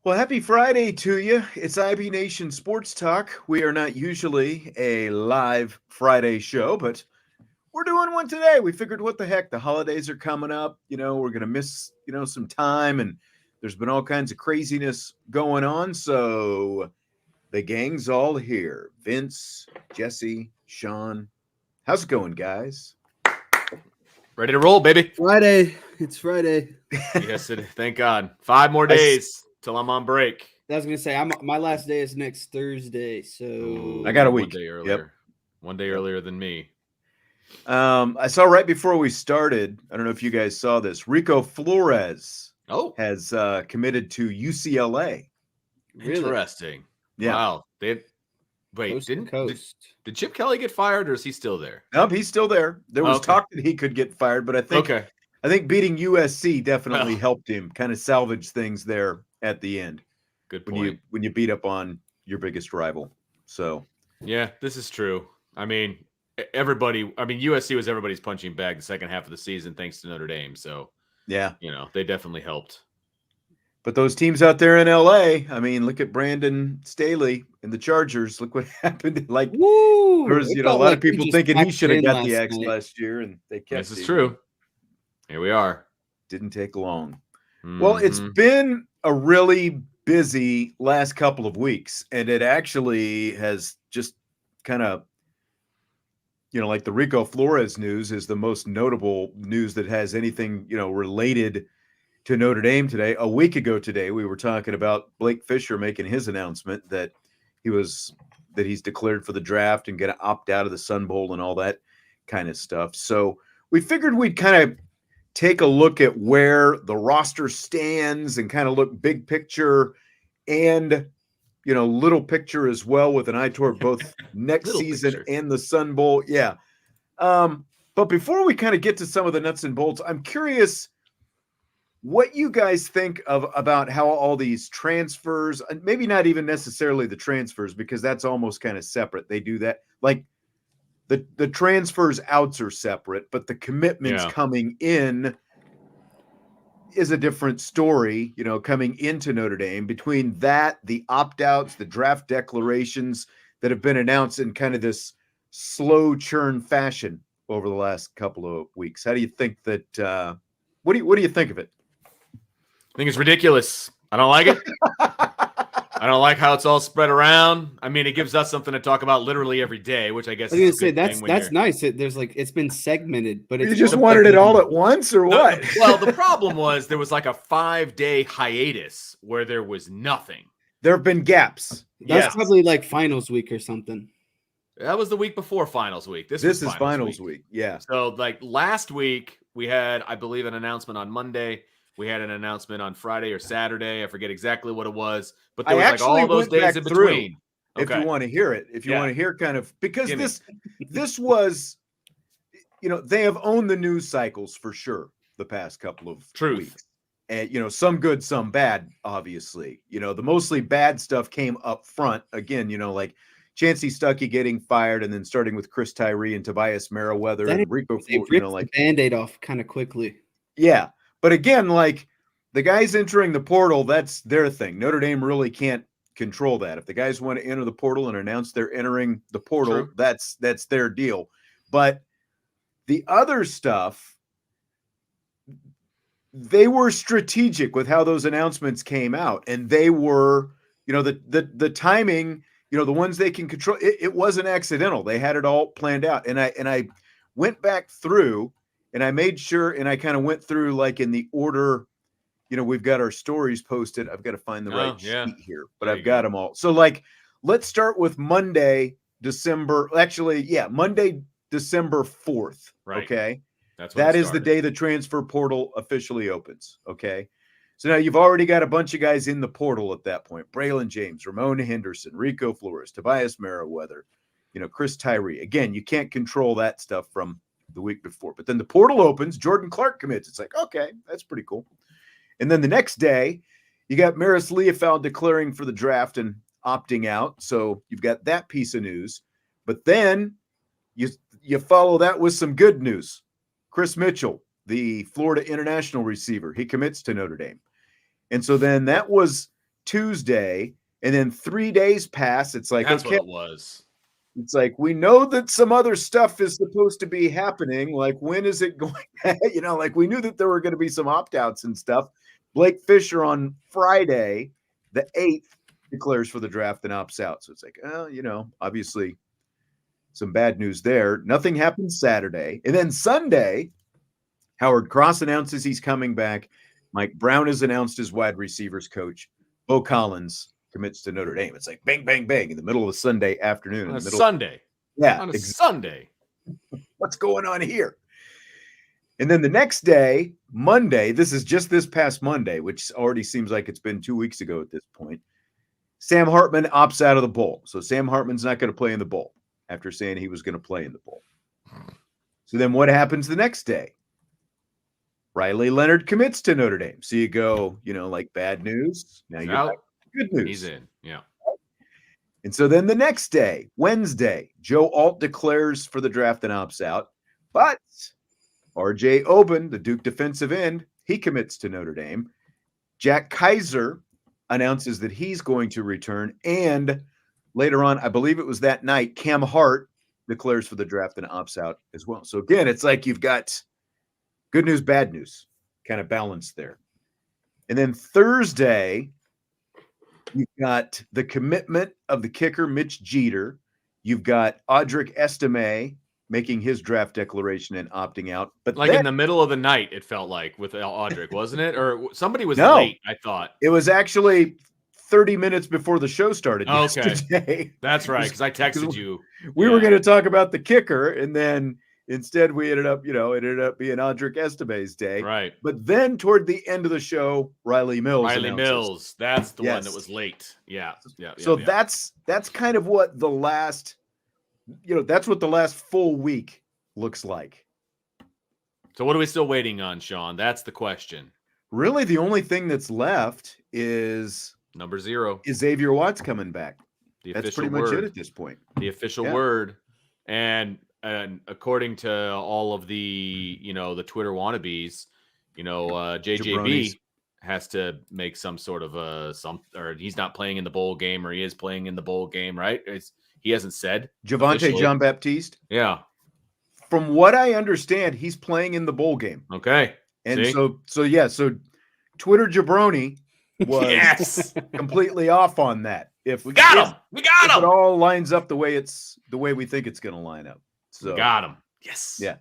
Well, happy Friday to you. It's IB Nation Sports Talk. We are not usually a live Friday show, but we're doing one today. We figured, what the heck? The holidays are coming up. We're going to miss, some time, and there's been all kinds of craziness going on. So the gang's all here. Vince, Jesse, Sean. How's it going, guys? Ready to roll, baby. Friday. It's Friday. Yes, thank God. 5 more days till I'm on break. I was gonna say my last day is next Thursday, so I got a week. 1 day earlier. Yep. 1 day earlier than me. I saw right before we started, I don't know if you guys saw this, Rico Flores has committed to UCLA. Really? Interesting. Yeah. Wow. Coast to coast. Did Chip Kelly get fired, or is he still there? Nope, he's still there. There was talk that he could get fired, but I think beating USC definitely helped him kind of salvage things there at the end. Good point. When you beat up on your biggest rival. So yeah, this is true. I mean, USC was everybody's punching bag the second half of the season thanks to Notre Dame. So yeah, they definitely helped. But those teams out there in LA, I mean, look at Brandon Staley and the Chargers. Look what happened. Like, there was, a lot of people thinking he should have got the X last year, and they kept This is true. Here we are. Didn't take long. Well, it's been a really busy last couple of weeks, and it actually has just kind of, like the Rico Flores news is the most notable news that has anything, related to Notre Dame today. A week ago today, we were talking about Blake Fisher making his announcement that he's declared for the draft and going to opt out of the Sun Bowl and all that kind of stuff. So we figured we'd kind of take a look at where the roster stands and kind of look big picture and, little picture as well, with an eye toward both next season and the Sun Bowl. Yeah. But before we kind of get to some of the nuts and bolts, I'm curious what you guys think about how all these transfers, maybe not even necessarily the transfers, because that's almost kind of separate. They do that. Like the transfers outs are separate, but the commitments coming in is a different story, coming into Notre Dame. Between that, the opt-outs, the draft declarations that have been announced in kind of this slow churn fashion over the last couple of weeks. How do you think that, what do you think of it? I think it's ridiculous. I don't like it. I don't like how it's all spread around. I mean, it gives us something to talk about literally every day, which I guess I was gonna say that's nice. It's been segmented, but you just wanted it all at once, or what? Well, the problem was there was like a 5-day hiatus where there was nothing. There have been gaps. That's probably like finals week or something. That was the week before finals week. This is finals week. Yeah. So like last week we had, I believe, an announcement on Monday. We had an announcement on Friday or Saturday. I forget exactly what it was, but there was like all those days in between. If you want to hear it, want to hear kind of, because this was, they have owned the news cycles for sure the past couple of weeks. And, some good, some bad, obviously. The mostly bad stuff came up front. Again, like Chancey Stuckey getting fired, and then starting with Chris Tyree and Tobias Merriweather and Rico. The Band-Aid off kind of quickly. Yeah. But again, like the guys entering the portal, that's their thing. Notre Dame really can't control that. If the guys want to enter the portal and announce they're entering the portal, that's their deal. But the other stuff, they were strategic with how those announcements came out, and they were, the timing, the ones they can control. It wasn't accidental. They had it all planned out. And I went back through. And I made sure, and I kind of went through like in the order, we've got our stories posted. I've got to find the right sheet here, but I've got them all. So like, let's start with Monday, December 4th. Right. Okay. That is the day the transfer portal officially opens. Okay. So now you've already got a bunch of guys in the portal at that point. Braylon James, Ramon Henderson, Rico Flores, Tobias Merriweather, Chris Tyree. Again, you can't control that stuff from the week before, but then the portal opens, Jordan Clark commits. It's like, okay, that's pretty cool. And then the next day, you got Maris Leofeld declaring for the draft and opting out. So you've got that piece of news, but then you follow that with some good news. Chris Mitchell, the Florida international receiver, he commits to Notre Dame. And so then that was Tuesday, and then 3 days pass. It's like, That's okay, what it was. It's like, we know that some other stuff is supposed to be happening. Like, when is it going? Like, we knew that there were going to be some opt-outs and stuff. Blake Fisher on Friday, the 8th, declares for the draft and opts out. So it's like, obviously some bad news there. Nothing happened Saturday. And then Sunday, Howard Cross announces he's coming back. Mike Brown has announced his wide receivers coach. Bo Collins commits to Notre Dame. It's like bang, bang, bang in the middle of a Sunday afternoon. On a Sunday. Yeah. On a Sunday. What's going on here? And then the next day, Monday, this is just this past Monday, which already seems like it's been 2 weeks ago at this point. Sam Hartman opts out of the bowl. So Sam Hartman's not going to play in the bowl after saying he was going to play in the bowl. So then what happens the next day? Riley Leonard commits to Notre Dame. So you go, like bad news. Now you're back to good news. He's in. Yeah. And so then the next day, Wednesday, Joe Alt declares for the draft and opts out. But RJ Oben, the Duke defensive end, he commits to Notre Dame. Jack Kaiser announces that he's going to return. And later on, I believe it was that night, Cam Hart declares for the draft and opts out as well. So again, it's like you've got good news, bad news, kind of balanced there. And then Thursday, you've got the commitment of the kicker, Mitch Jeter. You've got Audric Estime making his draft declaration and opting out. But like then, in the middle of the night, it felt like with Audric, wasn't it? Or somebody was No. late, I thought. It was actually 30 minutes before the show started yesterday. That's right, because I texted you. We were going to talk about the kicker, and then instead we ended up being Audric Estime's day. Right. But then toward the end of the show, Riley Mills. That's the one that was late. Yeah. So that's kind of what the last, that's what the last full week looks like. So what are we still waiting on, Sean? That's the question. Really, the only thing that's left is number 0. Is Xavier Watts coming back? That's pretty much it at this point. The official word. And according to all of the, the Twitter wannabes, JJB has to make some sort of or he's not playing in the bowl game, or he is playing in the bowl game, right? He hasn't said. Javonte Jean-Baptiste. Yeah. From what I understand, he's playing in the bowl game. Okay. And so Twitter jabroni was completely off on that. If we got him, it all lines up the way we think it's going to line up. So we got him. Yes. Yeah.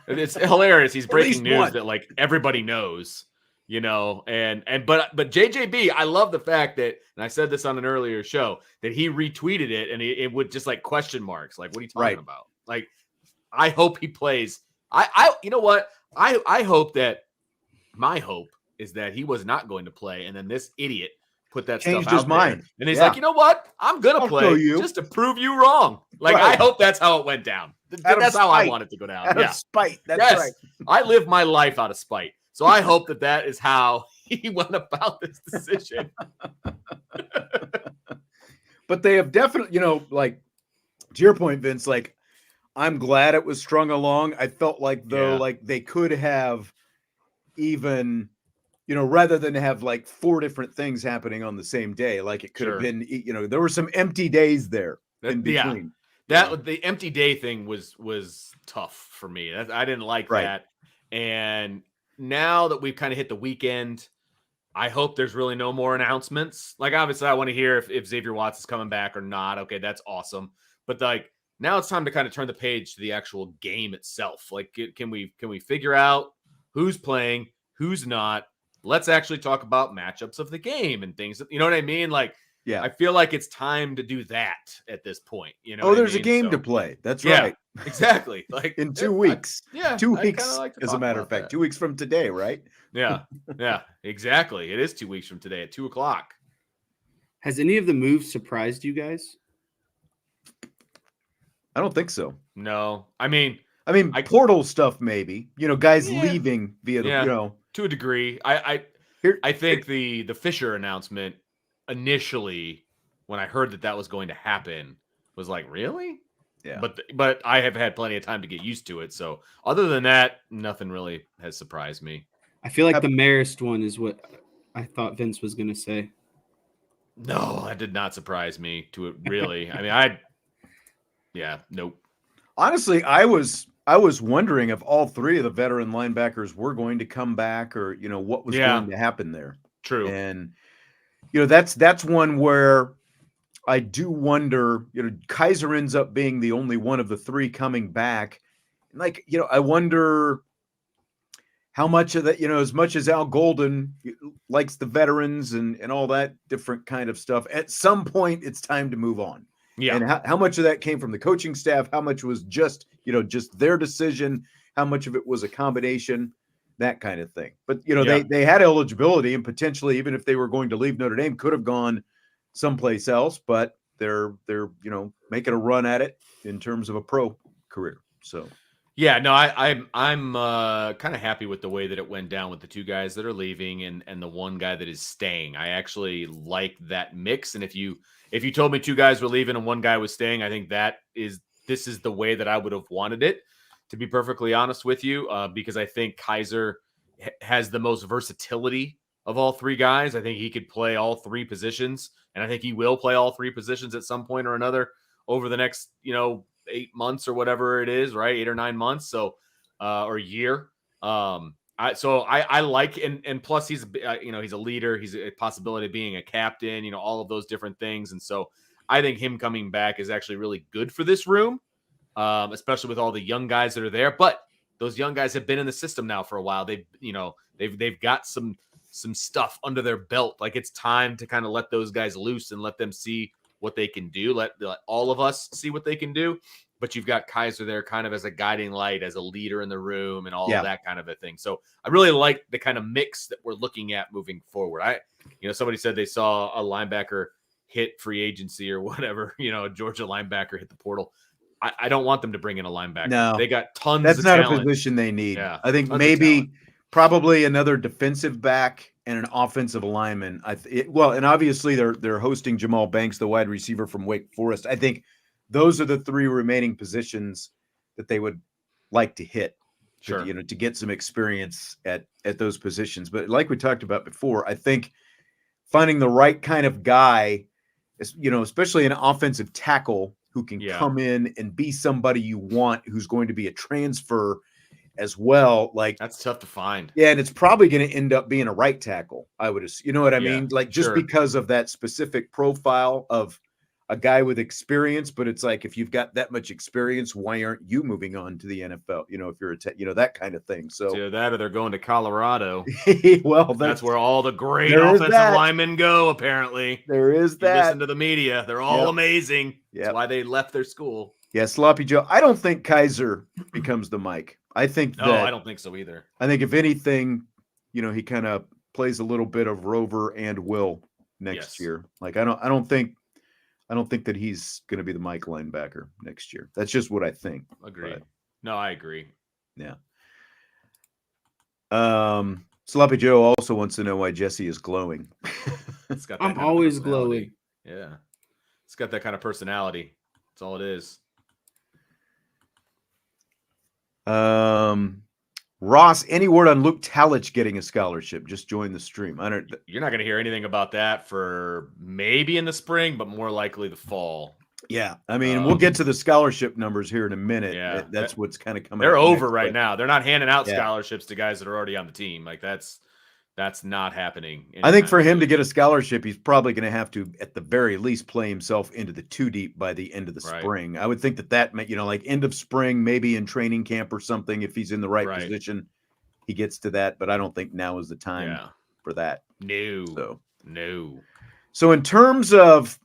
It's hilarious. He's breaking news that like everybody knows, but JJB, I love the fact that, and I said this on an earlier show, that he retweeted it and it would just like question marks. Like, what are you talking about? Like, I hope he plays. You know what? I hope that my hope is that he was not going to play. And then this idiot put that changed stuff out his mind. And he's like, you know what? I'm going to play just to prove you wrong. Like, I hope that's how it went down. That's how I want it to go down. Out of spite. That's right. I live my life out of spite. So I hope that is how he went about this decision. But they have definitely, like, to your point, Vince, like, I'm glad it was strung along. I felt like, though, like they could have even, rather than have like 4 different things happening on the same day, like it could have been, there were some empty days there in between. The empty day thing was tough for me. I didn't like that. And now that we've kind of hit the weekend, I hope there's really no more announcements. Like, obviously, I want to hear if Xavier Watts is coming back or not. Okay, that's awesome. But like, now it's time to kind of turn the page to the actual game itself. Like, can we figure out who's playing, who's not? Let's actually talk about matchups of the game and things. You know what I mean? Like, I feel like it's time to do that at this point. There's a game to play. That's right. Exactly. Like in 2 weeks. 2 weeks, as a matter of fact. 2 weeks from today, right? Yeah. Yeah, exactly. It is 2 weeks from today at 2:00. Has any of the moves surprised you guys? I don't think so. No. I mean, portal stuff, maybe, guys leaving via the, to a degree. I think the Fisher announcement initially, when I heard that was going to happen, was like, really? Yeah. But I have had plenty of time to get used to it. So other than that, nothing really has surprised me. I feel like the Marist one is what I thought Vince was going to say. No, that did not surprise me to it really. I mean, nope. Honestly, I was wondering if all three of the veteran linebackers were going to come back, or what was going to happen there. True. And that's one where I do wonder. Kaiser ends up being the only one of the three coming back. Like, I wonder how much of that, as much as Al Golden likes the veterans and all that different kind of stuff, at some point it's time to move on. Yeah. And how much of that came from the coaching staff, how much was just their decision, how much of it was a combination, that kind of thing. But, they had eligibility, and potentially, even if they were going to leave Notre Dame, could have gone someplace else, but they're making a run at it in terms of a pro career. So yeah, no, I'm kind of happy with the way that it went down with the two guys that are leaving and the one guy that is staying. I actually like that mix. And if you told me two guys were leaving and one guy was staying, I think this is the way that I would have wanted it, to be perfectly honest with you, because I think Kaiser has the most versatility of all three guys. I think he could play all three positions, and I think he will play all three positions at some point or another over the next, 8 months or whatever it is, right? 8 or 9 months. So, or a year. I like, and plus he's, he's a leader. He's a possibility of being a captain, all of those different things. And so I think him coming back is actually really good for this room, especially with all the young guys that are there. But those young guys have been in the system now for a while. They've got some stuff under their belt. Like, it's time to kind of let those guys loose and let them see what they can do. Let all of us see what they can do. But you've got Kaiser there kind of as a guiding light, as a leader in the room, and all of that kind of a thing. So I really like the kind of mix that we're looking at moving forward. Somebody said they saw a linebacker hit free agency or whatever, a Georgia linebacker hit the portal. I don't want them to bring in a linebacker. No, they got tons that's of not talent. a position they need. Yeah, I think maybe probably another defensive back and an offensive lineman. And obviously they're hosting Jamal Banks, the wide receiver from Wake Forest. I think those are the three remaining positions that they would like to hit, to get some experience at those positions. But like we talked about before, I think finding the right kind of guy, especially an offensive tackle who can come in and be somebody you want, who's going to be a transfer as well. Like, that's tough to find. Yeah, and it's probably going to end up being a right tackle, I would assume. You know what I mean? Like, just because of that specific profile of a guy with experience. But it's like, if you've got that much experience, why aren't you moving on to the NFL? If you're that kind of thing. So either that, or they're going to Colorado. Well, that's where all the great offensive linemen go. Apparently, there is that. Listen to the media; they're all amazing. That's why they left their school. Yeah, Sloppy Joe. I don't think Kaiser becomes the Mike. I think I don't think so either. I think if anything, he kind of plays a little bit of Rover and Will next year. Like, I don't think that he's going to be the Mike linebacker next year. That's just what I think. Agree. No, I agree. Yeah. Sloppy Joe also wants to know why Jesse is glowing. I'm always glowing. Yeah. It's got that kind of personality. That's all it is. Ross, any word on Luke Talich getting a scholarship? Just join the stream. You're not going to hear anything about that for maybe in the spring, but more likely the fall. Yeah, I mean, we'll get to the scholarship numbers here in a minute. Yeah, that's what's kind of coming. They're over right now. They're not handing out scholarships to guys that are already on the team. Like, that's not happening. I think for him to get a scholarship, he's probably going to have to, at the very least, play himself into the 2 deep by the end of the spring. I would think that meant, like end of spring, maybe in training camp or something. If he's in the right position, he gets to that. But I don't think now is the time for that. No. So in terms of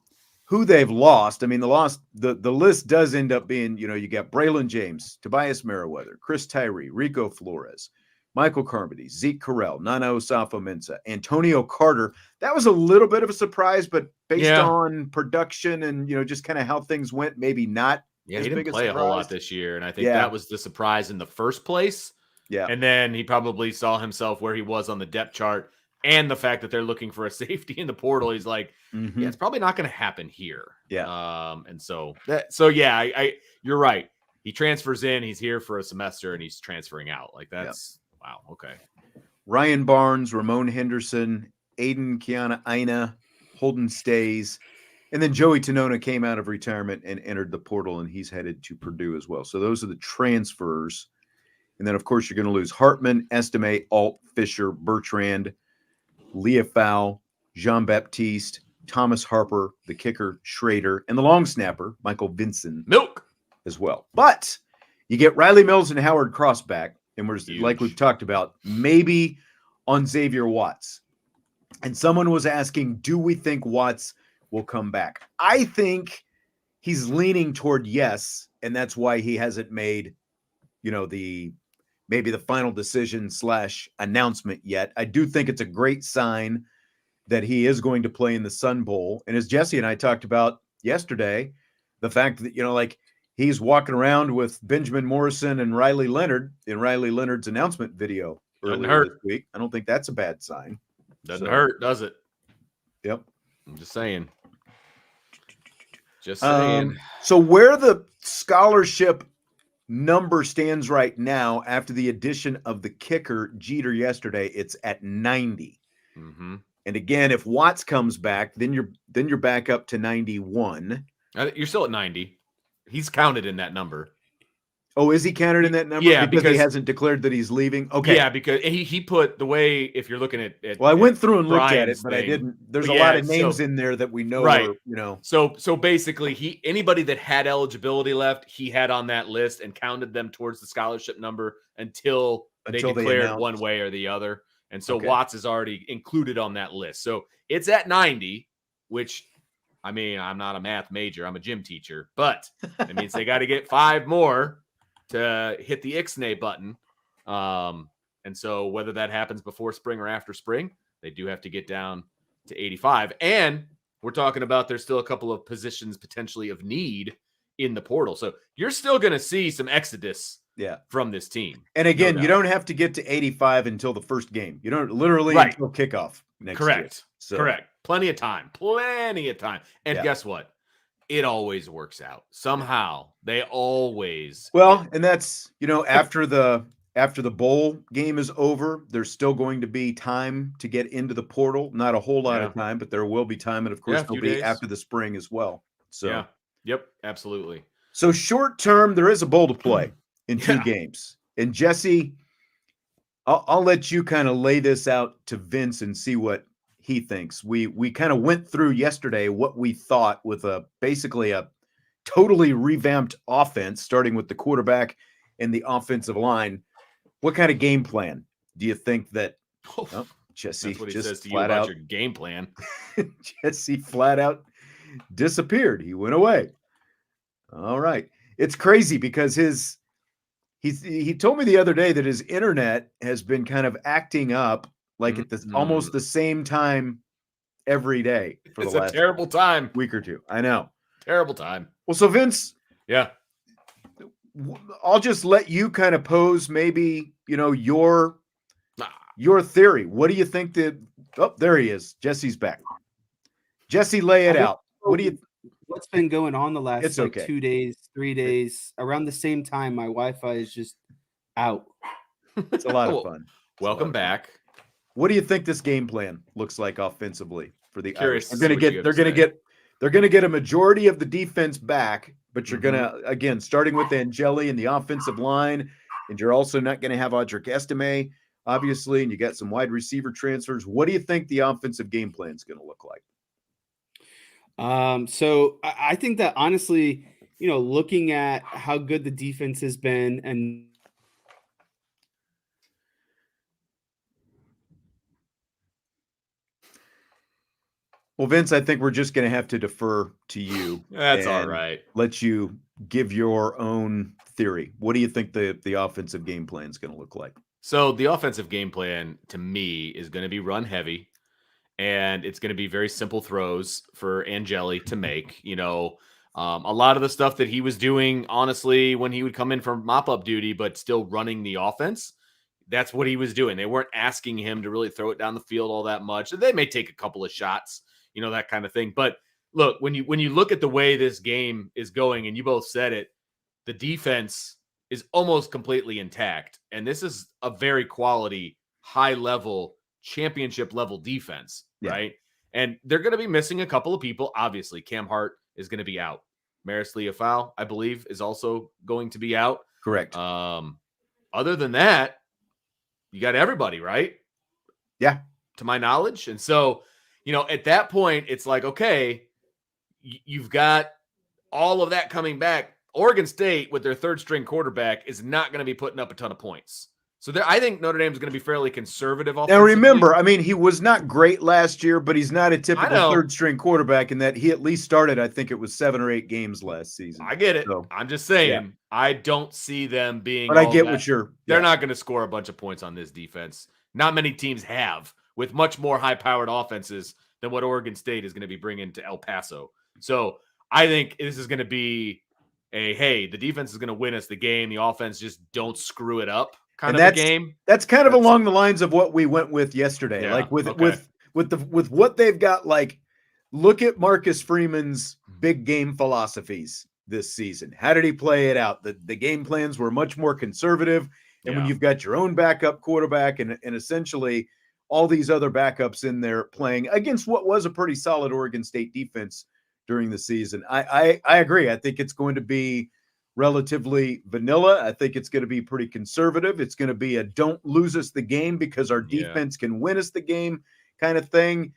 who they've lost, I mean, the list does end up being, you got Braylon James, Tobias Merriweather, Chris Tyree, Rico Flores, Michael Carmody, Zeke Correll, Nana Osafo-Mensah, Antonio Carter. That was a little bit of a surprise, but based on production and, just kind of how things went, maybe not. Yeah, he didn't play a whole lot this year, and I think that was the surprise in the first place. Yeah. And then he probably saw himself where he was on the depth chart, and the fact that they're looking for a safety in the portal. He's like, it's probably not going to happen here. Yeah. And so you're right. He transfers in, he's here for a semester, and he's transferring out. Like, that's wow. Okay. Ryan Barnes, Ramon Henderson, Aiden Kiana Aina, Holden stays. And then Joey Tonona came out of retirement and entered the portal, and he's headed to Purdue as well. So those are the transfers. And then, of course, you're going to lose Hartman, Estime, Alt, Fisher, Bertrand, Leafau, Jean-Baptiste, Thomas Harper, the kicker, Schrader, and the long snapper, Michael Vinson. Milk. As well. But you get Riley Mills and Howard Cross back, and we're Huge. like we've talked about, maybe on Xavier Watts. And someone was asking, do we think Watts will come back? I think he's leaning toward yes, and that's why he hasn't made, maybe the final decision / announcement yet. I do think it's a great sign that he is going to play in the Sun Bowl. And as Jesse and I talked about yesterday, the fact that, he's walking around with Benjamin Morrison and Riley Leonard in Riley Leonard's announcement video earlier this week. I don't think that's a bad sign. Doesn't hurt, does it? Yep. I'm just saying. Just saying. So where the scholarship number stands right now after the addition of the kicker Jeter yesterday, it's at 90. Mm-hmm. And again, if Watts comes back, then you're back up to 91. You're still at 90. He's counted in that number. Oh, is he counted in that number? Yeah, because he hasn't declared that he's leaving. Okay. Yeah, because he put the way, if you're looking at well, I went through and looked at it, but thing. I didn't. There's a lot of names in there that we know. Right. Are, So basically, anybody that had eligibility left, he had on that list and counted them towards the scholarship number until they declared one way or the other. And so Watts is already included on that list. So it's at 90, which, I mean, I'm not a math major. I'm a gym teacher, but it means they got to get 5 more to hit the Ixnay button. And so whether that happens before spring or after spring, they do have to get down to 85. And we're talking about there's still a couple of positions potentially of need in the portal. So you're still going to see some exodus from this team. And again, you don't have to get to 85 until the first game. You don't literally until kickoff next year. So. Correct. Plenty of time. And guess what? It always works out. Somehow they always. Well, and that's, after the bowl game is over, there's still going to be time to get into the portal. Not a whole lot of time, but there will be time. And of course, there'll be after the spring as well. So, Yep. Absolutely. So short term, there is a bowl to play in 2 games. And Jesse, I'll let you kind of lay this out to Vince and see what he thinks. We kind of went through yesterday what we thought with basically a totally revamped offense, starting with the quarterback and the offensive line. What kind of game plan do you think that Jesse That's what he just says to you about your game plan? Jesse flat out disappeared. He went away. All right. It's crazy because he told me the other day that his internet has been kind of acting up like at this almost the same time every day for the last terrible time week or 2. I know. Terrible time. Well, so Vince, I'll just let you kind of pose maybe, your theory. What do you think there he is. Jesse's back. Jesse, lay it out. What's been going on the last 2 days, 3 days? Around the same time, my Wi-Fi is just out. It's a lot of fun. Welcome back. What do you think this game plan looks like offensively for the Irish? They're going to get a majority of the defense back, but you're going to, again, starting with Angeli and the offensive line, and you're also not going to have Audric Estime, obviously, and you got some wide receiver transfers. What do you think the offensive game plan is going to look like? So I think that honestly, looking at how good the defense has been and well, Vince, I think we're just going to have to defer to you. That's all right. Let you give your own theory. What do you think the offensive game plan is going to look like? So the offensive game plan to me is going to be run heavy, and it's going to be very simple throws for Angeli to make. A lot of the stuff that he was doing, honestly, when he would come in from mop-up duty, but still running the offense, that's what he was doing. They weren't asking him to really throw it down the field all that much. They may take a couple of shots, that kind of thing. But look, when you look at the way this game is going, and you both said it, the defense is almost completely intact. And this is a very quality, high-level, championship-level defense, right? And they're going to be missing a couple of people. Obviously, Cam Hart is going to be out. Maris Leafau, I believe, is also going to be out. Correct. Other than that, you got everybody, right? Yeah. To my knowledge. And so, at that point, it's like, okay, you've got all of that coming back. Oregon State, with their third string quarterback, is not going to be putting up a ton of points. So I think Notre Dame is going to be fairly conservative offensively. Now remember, I mean, he was not great last year, but he's not a typical third string quarterback in that he at least started, I think it was 7 or 8 games last season. I get it. So, I'm just saying, I don't see them being. But I get what they're not going to score a bunch of points on this defense. Not many teams have, with much more high-powered offenses than what Oregon State is going to be bringing to El Paso. So I think this is going to be hey, the defense is going to win us the game. The offense just don't screw it up. Kind of a game. That's kind of along the lines of what we went with yesterday. Yeah, like with what they've got. Like, look at Marcus Freeman's big game philosophies this season. How did he play it out? The game plans were much more conservative. And when you've got your own backup quarterback and essentially all these other backups in there playing against what was a pretty solid Oregon State defense during the season, I agree. I think it's going to be relatively vanilla. I think it's going to be pretty conservative. It's going to be a don't lose us the game because our defense can win us the game kind of thing.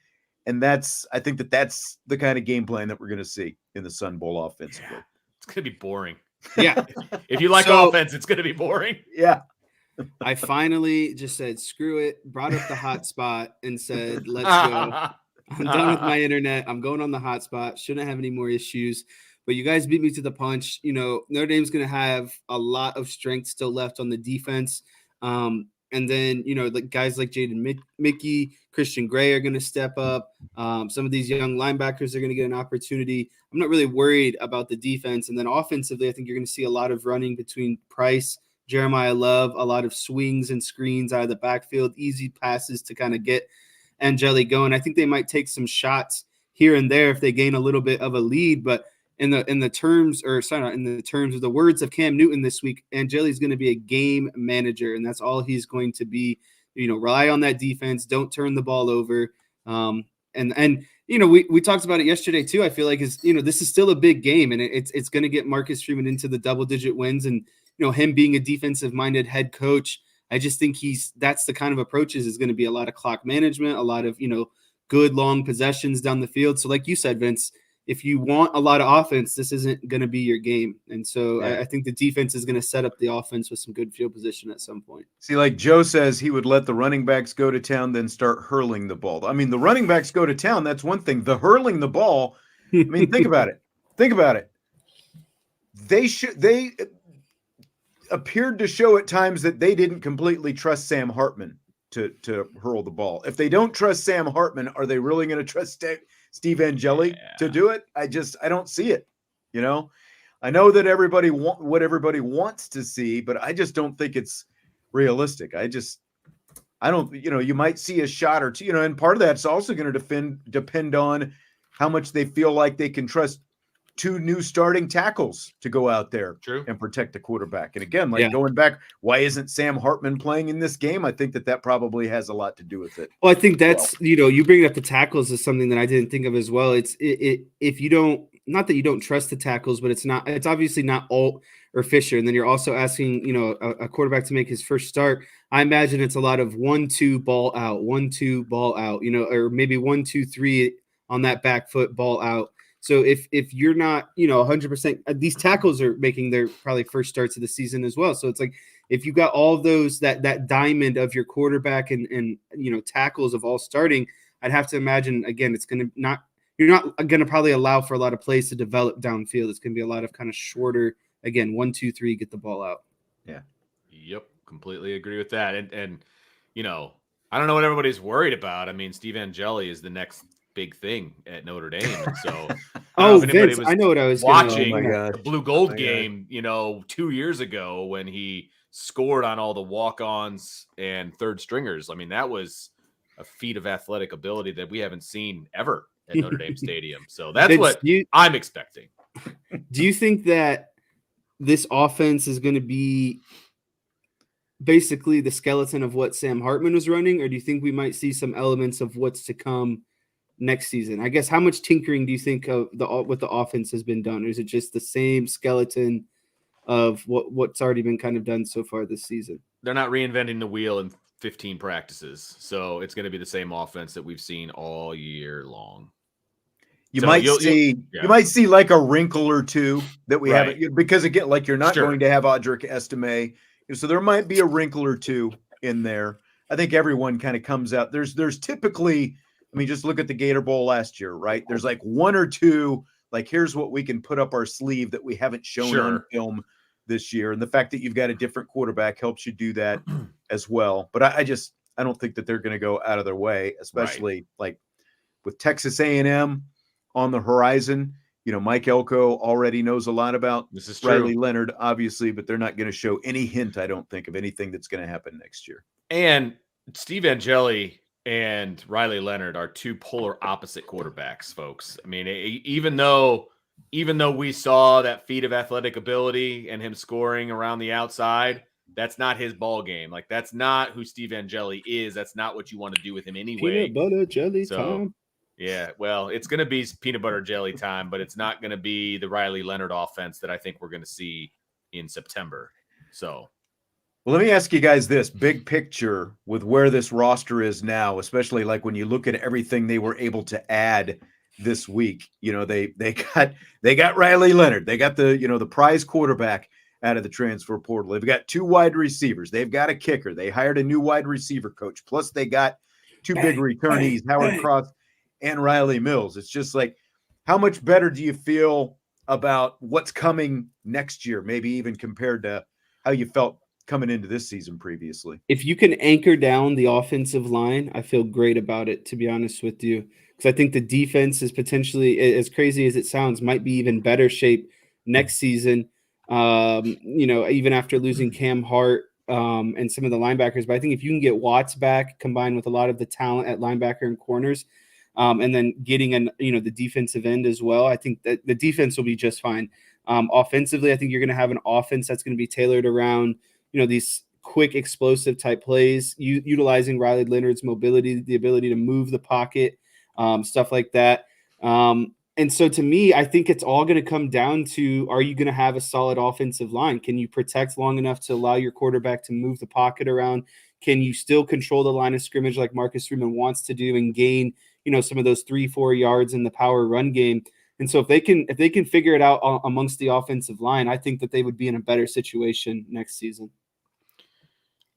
And I think that's the kind of game plan that we're going to see in the Sun Bowl offensively. Yeah. It's going to be boring. Yeah. If you like offense, it's going to be boring. Yeah. I finally just said, screw it, brought up the hotspot and said, let's go. I'm done with my internet. I'm going on the hotspot. Shouldn't have any more issues. But you guys beat me to the punch. Notre Dame's going to have a lot of strength still left on the defense. And then, the guys like Jaden Mickey, Christian Gray are going to step up. Some of these young linebackers are going to get an opportunity. I'm not really worried about the defense. And then offensively, I think you're going to see a lot of running between Price, Jeremiah Love, a lot of swings and screens out of the backfield, easy passes to kind of get Angeli going. I think they might take some shots here and there if they gain a little bit of a lead, but in the terms of the words of Cam Newton this week, Angeli is going to be a game manager, and that's all he's going to be. Rely on that defense. Don't turn the ball over. We talked about it yesterday too. I feel like this is still a big game, and it's going to get Marcus Freeman into the double-digit wins, and him being a defensive-minded head coach. I just think that's the kind of approaches is going to be a lot of clock management, a lot of good long possessions down the field. So, like you said, Vince, if you want a lot of offense, this isn't going to be your game. And so I think the defense is going to set up the offense with some good field position at some point. See, like Joe says, he would let the running backs go to town, then start hurling the ball. I mean, the running backs go to town. That's one thing. The hurling the ball, I mean, think about it. Think about it. They appeared to show at times that they didn't completely trust Sam Hartman to hurl the ball. If they don't trust Sam Hartman, are they really going to trust Steve Angeli to do it? I don't see it. I know that everybody wants to see, but I just don't think it's realistic. I don't, you might see a shot or two, and part of that's also going to depend on how much they feel like they can trust 2 new starting tackles to go out there and protect the quarterback. And again, going back, why isn't Sam Hartman playing in this game? I think that probably has a lot to do with it. Well, I think that's, you bring up the tackles is something that I didn't think of as well. If you don't, not that you don't trust the tackles, but it's obviously not Alt or Fisher. And then you're also asking, a quarterback to make his first start. I imagine it's a lot of 1-2 ball out, 1-2 ball out, or maybe 1-2-3 on that back foot ball out. So if you're not, 100%, these tackles are making their probably first starts of the season as well. So it's like if you got all of those that diamond of your quarterback and tackles of all starting, I'd have to imagine again you're not going to probably allow for a lot of plays to develop downfield. It's going to be a lot of kind of shorter, again, 1-2-3, get the ball out. Yeah. Yep, completely agree with that. And I don't know what everybody's worried about. I mean, Steve Angeli is the next big thing at Notre Dame. And so Vince, I know what I was watching the Blue Gold game, 2 years ago when he scored on all the walk-ons and third stringers. I mean, that was a feat of athletic ability that we haven't seen ever at Notre Dame Stadium. So that's Vince, what I'm expecting. Do you think that this offense is going to be basically the skeleton of what Sam Hartman was running, or do you think we might see some elements of what's to come next season? I guess how much tinkering do you think of what the offense has been done? Or is it just the same skeleton of what's already been kind of done so far this season? They're not reinventing the wheel in 15 practices. So it's going to be the same offense that we've seen all year long. You might see like a wrinkle or two that we haven't, because again, like you're not going to have Audric Estime. So there might be a wrinkle or two in there. I think everyone kind of comes out. There's typically, I mean, just look at the Gator Bowl last year, right? There's like one or two, like here's what we can put up our sleeve that we haven't shown on film this year. And the fact that you've got a different quarterback helps you do that as well. But I don't think that they're going to go out of their way, especially like with Texas A&M on the horizon. You know, Mike Elko already knows a lot about Riley Leonard, obviously, but they're not going to show any hint, I don't think, of anything that's going to happen next year. And Steve Angeli and Riley Leonard are two polar opposite quarterbacks, folks. I mean, even though we saw that feat of athletic ability and him scoring around the outside, that's not his ball game. Like, that's not who Steve Angeli is. That's not what you want to do with him anyway. Peanut butter jelly time. Yeah, well, it's going to be peanut butter jelly time, but it's not going to be the Riley Leonard offense that I think we're going to see in September. So, well, let me ask you guys this big picture with where this roster is now, especially like when you look at everything they were able to add this week. You know, they got Riley Leonard. They got the prize quarterback out of the transfer portal. They've got 2 wide receivers. They've got a kicker. They hired a new wide receiver coach. Plus they got 2 big returnees, Howard Cross and Riley Mills. It's just like, how much better do you feel about what's coming next year, maybe even compared to how you felt coming into this season previously? If you can anchor down the offensive line, I feel great about it, to be honest with you, because I think the defense is potentially, as crazy as it sounds, might be even better shape next season. Even after losing Cam Hart and some of the linebackers. But I think if you can get Watts back, combined with a lot of the talent at linebacker and corners, and then getting the defensive end as well, I think that the defense will be just fine. Offensively, I think you're going to have an offense that's going to be tailored around these quick, explosive type plays, utilizing Riley Leonard's mobility, the ability to move the pocket, stuff like that. And so to me, I think it's all going to come down to, are you going to have a solid offensive line? Can you protect long enough to allow your quarterback to move the pocket around? Can you still control the line of scrimmage like Marcus Freeman wants to do and gain, some of those 3-4 yards in the power run game? And so if they can figure it out amongst the offensive line, I think that they would be in a better situation next season.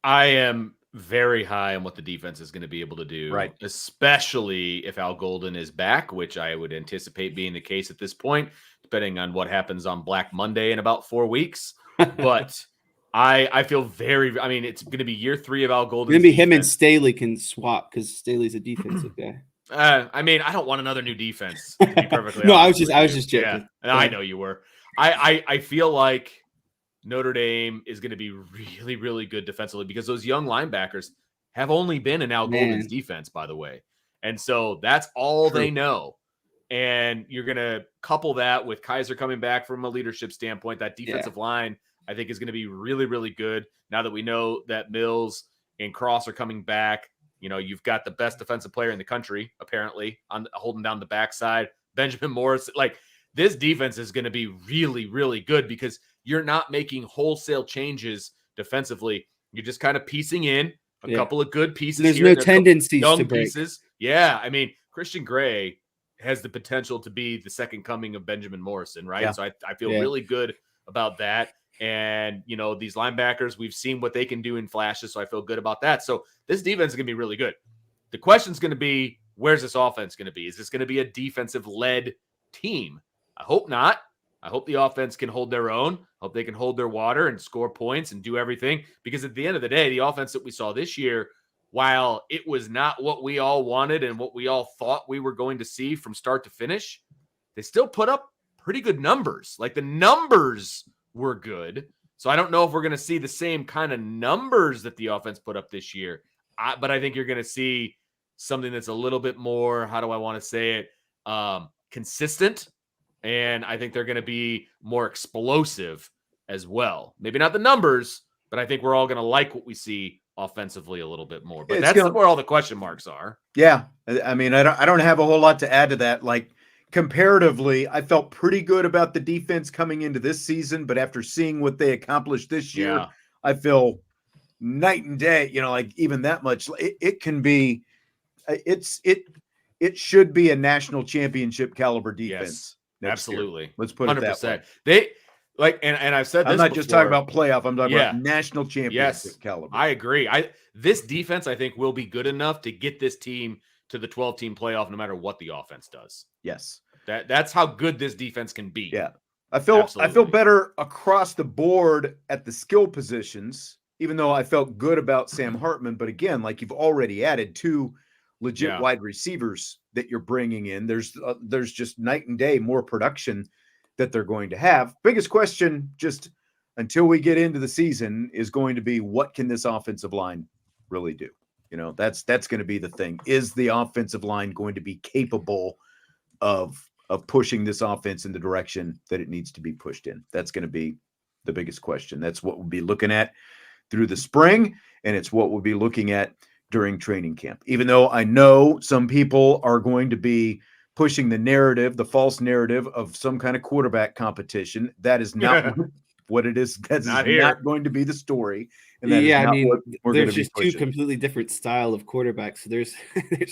I am very high on what the defense is going to be able to do, right? Especially if Al Golden is back, which I would anticipate being the case at this point, depending on what happens on Black Monday in about 4 weeks. But I feel it's going to be year 3 of Al Golden. Maybe him and Staley can swap because Staley's a defensive guy. I don't want another new defense, to be perfectly no, honest. I was just joking. Yeah, I know you were. I feel like Notre Dame is going to be really, really good defensively because those young linebackers have only been in Al Golden's defense, by the way. And so that's all they know. And you're going to couple that with Kaiser coming back from a leadership standpoint. That defensive line, I think, is going to be really, really good. Now that we know that Mills and Cross are coming back, you've got the best defensive player in the country, apparently, on holding down the backside. Benjamin Morris, this defense is going to be really, really good because you're not making wholesale changes defensively. You're just kind of piecing in a couple of good pieces. There's no tendencies young to break. Pieces. Yeah, Christian Gray has the potential to be the second coming of Benjamin Morrison, right? Yeah. So I feel really good about that. And, these linebackers, we've seen what they can do in flashes, so I feel good about that. So this defense is going to be really good. The question is going to be, where's this offense going to be? Is this going to be a defensive-led team? I hope not. I hope the offense can hold their own. I hope they can hold their water and score points and do everything. Because at the end of the day, the offense that we saw this year, while it was not what we all wanted and what we all thought we were going to see from start to finish, they still put up pretty good numbers. Like, the numbers were good. So I don't know if we're going to see the same kind of numbers that the offense put up this year. But I think you're going to see something that's a little bit more, how do I want to say it, consistent. And I think they're going to be more explosive as well. Maybe not the numbers, but I think we're all going to like what we see offensively a little bit more. But that's where all the question marks are. Yeah. I mean, I don't have a whole lot to add to that. Like, comparatively, I felt pretty good about the defense coming into this season, but after seeing what they accomplished this year, I feel night and day, like even that much. It can be, it should be a national championship caliber defense. Yes, absolutely. Year. Let's put 100%. It that way. They like, and I've said this. I'm not just talking about playoff. I'm talking about national championship caliber. I agree. This defense, I think, will be good enough to get this team to the 12-team playoff, no matter what the offense does. Yes, that's how good this defense can be. Yeah, I feel better across the board at the skill positions, even though I felt good about Sam Hartman. But again, like, you've already added 2 legit wide receivers that you're bringing in. There's just night and day more production that they're going to have. Biggest question, just until we get into the season, is going to be, what can this offensive line really do? That's going to be the thing. Is the offensive line going to be capable of pushing this offense in the direction that it needs to be pushed in? That's going to be the biggest question. That's what we'll be looking at through the spring, and it's what we'll be looking at during training camp. Even though I know some people are going to be pushing the false narrative of some kind of quarterback competition. That is not what it is. That's not going to be the story. And that I mean, there's just 2 completely different style of quarterbacks. So there's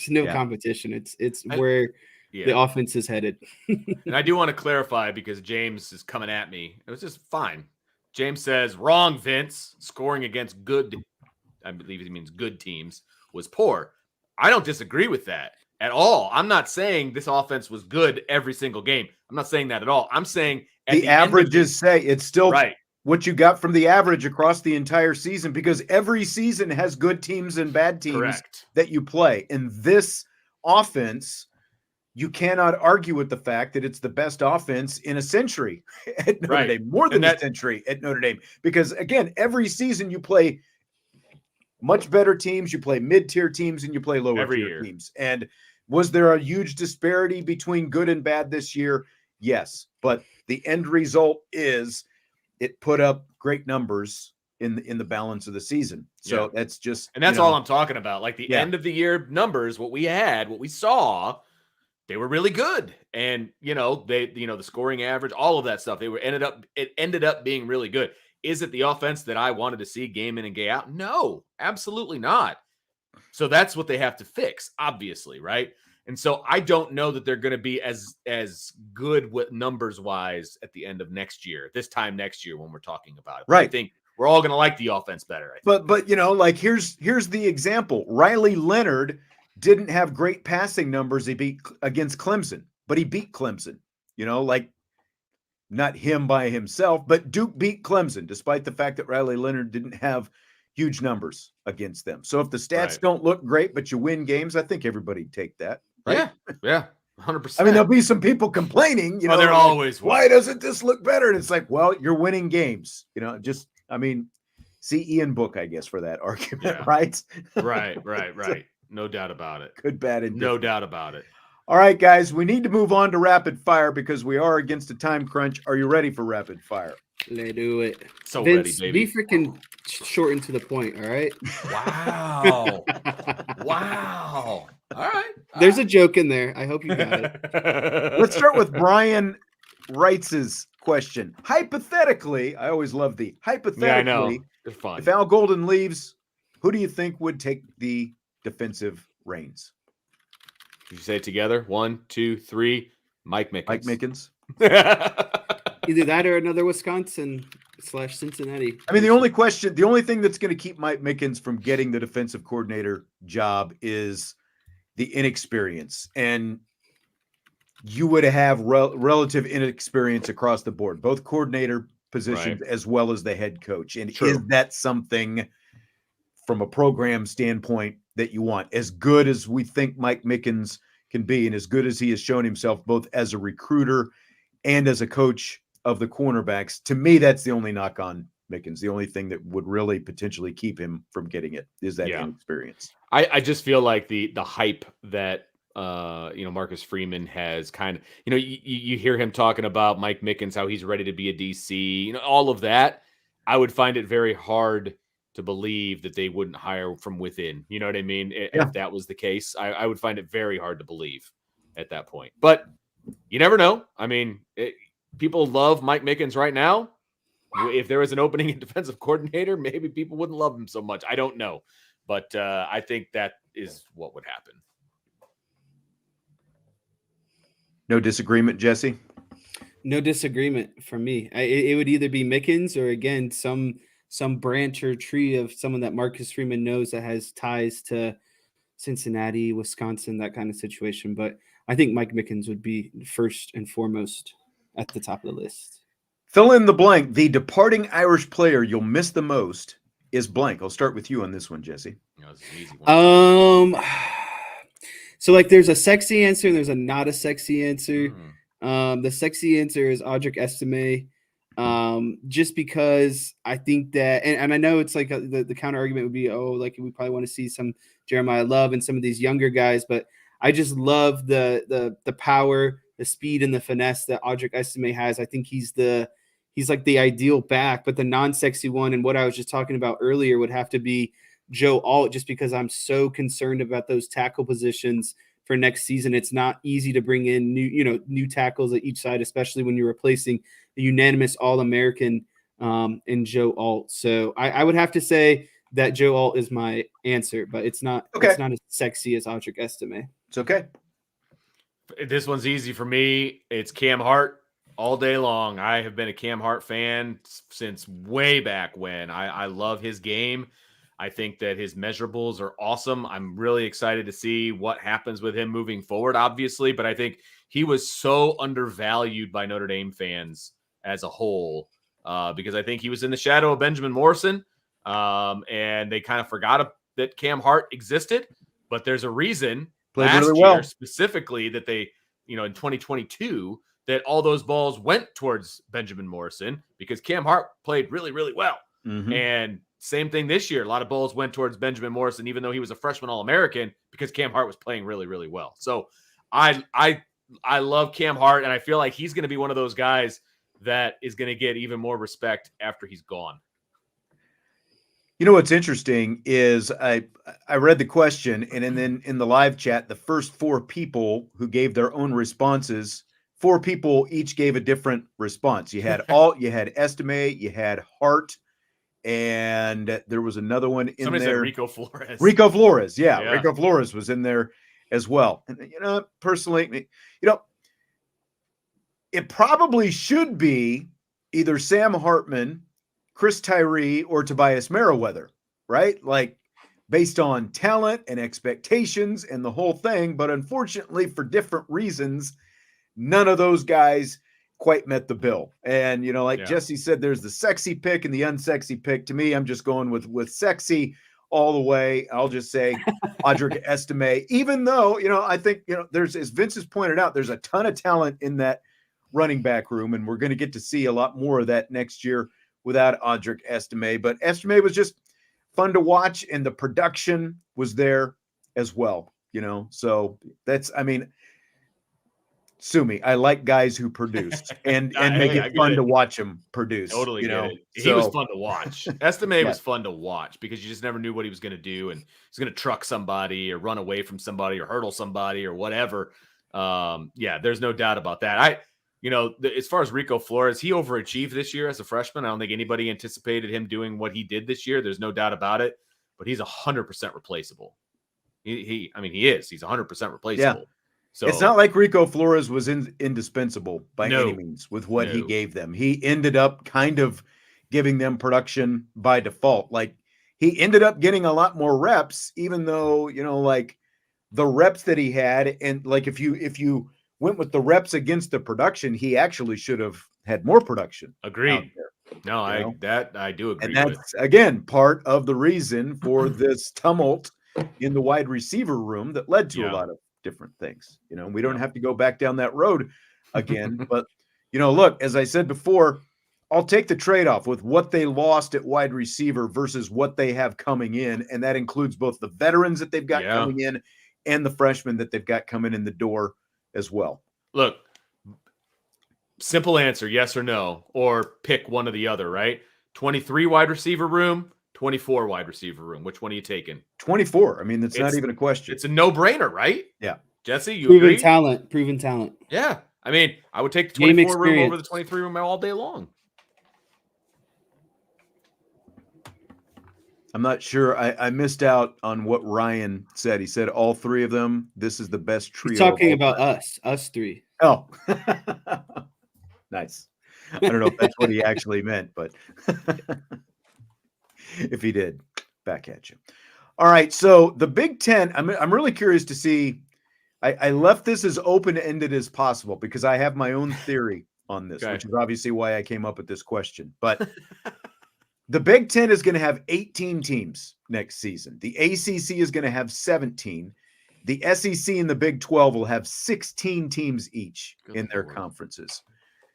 no competition. It's where the offense is headed. And I do want to clarify, because James is coming at me. It was just fine. James says, wrong, Vince. Scoring against good, I believe he means good teams, was poor. I don't disagree with that at all. I'm not saying this offense was good every single game. I'm not saying that at all. I'm saying the averages say it's still what you got from the average across the entire season, because every season has good teams and bad teams that you play. And this offense, you cannot argue with the fact that it's the best offense in a century at Notre Dame, more than a century at Notre Dame. Because again, every season you play much better teams, you play mid-tier teams, and you play lower-tier teams. And was there a huge disparity between good and bad this year? Yes, but the end result is it put up great numbers in the balance of the season. So that's just, and that's all I'm talking about. Like, the end of the year numbers, what we saw, they were really good. And, the scoring average, all of that stuff, it ended up being really good. Is it the offense that I wanted to see game in and game out? No, absolutely not. So that's what they have to fix, obviously, right? And so I don't know that they're going to be as good with numbers wise at the end of this time next year when we're talking about it. But I think we're all going to like the offense better. But like, here's the example. Riley Leonard didn't have great passing numbers. He beat against Clemson, but he beat Clemson. Like, not him by himself, but Duke beat Clemson, despite the fact that Riley Leonard didn't have huge numbers against them. So if the stats don't look great, but you win games, I think everybody'd take that. Right? Yeah, 100%. I mean, there'll be some people complaining, there always will. Why doesn't this look better? And it's like, well, you're winning games. See Ian Book, I guess, for that argument, right? Right. No doubt about it. Good, bad, and no doubt about it. All right, guys, we need to move on to rapid fire because we are against a time crunch. Are you ready for rapid fire? Let's do it. So Vince, ready, baby. Be freaking short and to the point, all right? Wow. Wow. All right. There's a joke in there. I hope you got it. Let's start with Brian Wright's question. Hypothetically, I always love the hypothetically. Yeah, I know. They're fun. If Al Golden leaves, who do you think would take the defensive reins? Did you say it together? 1, 2, 3. Mike Mickens. Mike Mickens. Either that or another Wisconsin/Cincinnati. I mean, the only thing that's going to keep Mike Mickens from getting the defensive coordinator job is the inexperience. And you would have relative inexperience across the board, both coordinator positions as well as the head coach. And is that something from a program standpoint that you want? As good as we think Mike Mickens can be, and as good as he has shown himself both as a recruiter and as a coach of the cornerbacks, to me, that's the only knock on Mickens. The only thing that would really potentially keep him from getting it is that inexperience. I just feel like the hype that Marcus Freeman has kind of, you hear him talking about Mike Mickens, how he's ready to be a DC, all of that. I would find it very hard to believe that they wouldn't hire from within. You know what I mean? If that was the case, I would find it very hard to believe at that point. But you never know. I mean, people love Mike Mickens right now. If there was an opening in defensive coordinator, maybe people wouldn't love him so much. I don't know. But I think that is what would happen. No disagreement, Jesse? No disagreement from me. It would either be Mickens or, again, some branch or tree of someone that Marcus Freeman knows that has ties to Cincinnati, Wisconsin, that kind of situation. But I think Mike Mickens would be first and foremost at the top of the list. Fill in the blank. The departing Irish player you'll miss the most is blank. I'll start with you on this one, Jesse. That's an easy one. So like there's a sexy answer and there's a not a sexy answer. The sexy answer is Audric Estime. Just because I think that, and I know it's like the counter argument would be, like we probably want to see some Jeremiah Love and some of these younger guys, but I just love the power, the speed, and the finesse that Audric Estime has. I think he's like the ideal back, but the non-sexy one, and what I was just talking about earlier, would have to be Joe Alt, just because I'm so concerned about those tackle positions for next season. It's not easy to bring in new tackles at each side, especially when you're replacing a unanimous All-American in Joe Alt. So I would have to say that Joe Alt is my answer, but it's not It's not as sexy as Audric Estime. It's okay. This one's easy for me. It's Cam Hart all day long. I have been a Cam Hart fan since way back when. I love his game. I think that his measurables are awesome. I'm really excited to see what happens with him moving forward, obviously, but I think he was so undervalued by Notre Dame fans as a whole because I think he was in the shadow of Benjamin Morrison, and they kind of forgot that Cam Hart existed, but there's a reason last year specifically that they, in 2022, that all those balls went towards Benjamin Morrison because Cam Hart played really, really well. Mm-hmm. And same thing this year. A lot of balls went towards Benjamin Morrison, even though he was a freshman All-American, because Cam Hart was playing really, really well. So I love Cam Hart, and I feel like he's going to be one of those guys that is going to get even more respect after he's gone. You know what's interesting is I read the question, and then in the live chat, the first four people who gave their own responses, four people each gave a different response. You had Estime, you had Hart, and there was another one in Somebody there. Said Rico Flores. Rico Flores, yeah. Rico Flores was in there as well. And personally, it probably should be either Sam Hartman, Chris Tyree, or Tobias Merriweather, right? Like based on talent and expectations and the whole thing. But unfortunately, for different reasons, none of those guys quite met the bill. And, Jesse said, there's the sexy pick and the unsexy pick. To me, I'm just going with sexy all the way. I'll just say Audric Estime, even though, I think, there's, as Vince has pointed out, there's a ton of talent in that running back room, and we're going to get to see a lot more of that next year without Audric Estime. But Estime was just fun to watch, and the production was there as well, so that's, sue me. I like guys who produce and make it fun to watch them produce. Totally get it. He was fun to watch. Estime was fun to watch because you just never knew what he was going to do, and he's going to truck somebody or run away from somebody or hurdle somebody or whatever. There's no doubt about that. As far as Rico Flores, he overachieved this year as a freshman. I don't think anybody anticipated him doing what he did this year. There's no doubt about it. But he's 100% replaceable. He is. He's 100% replaceable. Yeah. So it's not like Rico Flores was indispensable by any means with what he gave them. He ended up kind of giving them production by default. Like he ended up getting a lot more reps, even though, like the reps that he had. And like, if you went with the reps against the production, he actually should have had more production. Agreed. No, I do agree. And that's, again, part of the reason for this tumult in the wide receiver room that led to a lot of different things. We don't have to go back down that road again. But, look, as I said before, I'll take the trade-off with what they lost at wide receiver versus what they have coming in. And that includes both the veterans that they've got coming in and the freshmen that they've got coming in the door as well. Look, simple answer, yes or no, or pick one or the other, right? 23 wide receiver room, 24 wide receiver room. Which one are you taking? 24. I mean, that's not even a question. It's a no-brainer, right? Yeah. Jesse, you proven agree? Proven talent. Yeah. I mean, I would take the Game 24 room over experience. the 23 room all day long. I'm not sure. I missed out on what Ryan said. He said all three of them. This is the best trio. He's talking about us three. Oh, nice. I don't know if that's what he actually meant, but if he did, back at you. All right. So the Big Ten, I'm really curious to see. I left this as open-ended as possible because I have my own theory on this, which is obviously why I came up with this question. But the Big Ten is going to have 18 teams next season. The ACC is going to have 17. The SEC and the Big 12 will have 16 teams each in their conferences.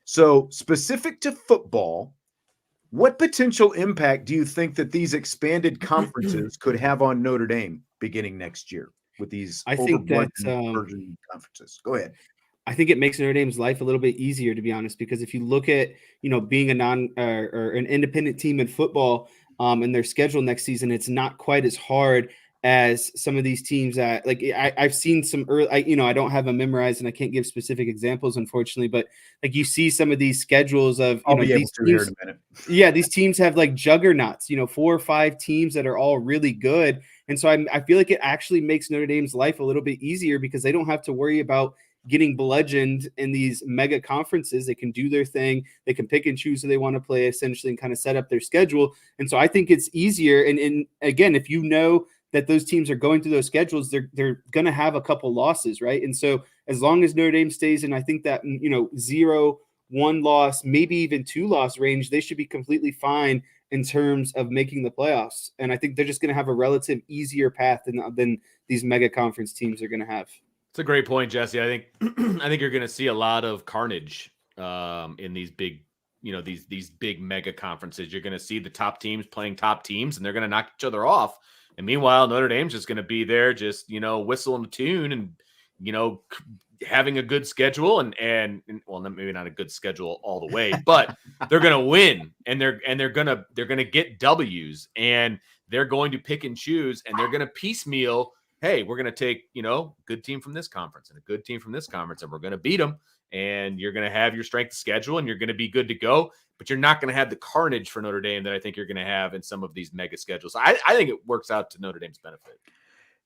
So specific to football, what potential impact do you think that these expanded conferences could have on Notre Dame beginning next year with these version conferences? Go ahead. I think it makes Notre Dame's life a little bit easier, to be honest, because if you look at, being a or an independent team in football and their schedule next season, it's not quite as hard as some of these teams that I've seen some early, I don't have them memorized and I can't give specific examples, unfortunately, but like you see some of these schedules of, I'll be able to here in a minute. Yeah, these teams have like juggernauts, 4 or 5 teams that are all really good. And so I feel like it actually makes Notre Dame's life a little bit easier because they don't have to worry about getting bludgeoned in these mega conferences. They can do their thing. They can pick and choose who they want to play essentially and kind of set up their schedule. And so I think it's easier. And again, if you know that those teams are going through those schedules, they're going to have a couple losses, right? And so as long as Notre Dame stays in, I think that, 0-1 loss, maybe even 2-loss range, they should be completely fine in terms of making the playoffs. And I think they're just going to have a relative easier path than these mega conference teams are going to have. It's a great point, Jesse. I think you're going to see a lot of carnage in these big, these big mega conferences. You're going to see the top teams playing top teams, and they're going to knock each other off. And meanwhile, Notre Dame's just going to be there, just whistling a tune and having a good schedule and well, maybe not a good schedule all the way, but they're going to win and they're going to get W's and they're going to pick and choose and they're going to piecemeal. Hey, we're going to take, good team from this conference and a good team from this conference, and we're going to beat them. And you're going to have your strength of schedule and you're going to be good to go, but you're not going to have the carnage for Notre Dame that I think you're going to have in some of these mega schedules. I think it works out to Notre Dame's benefit.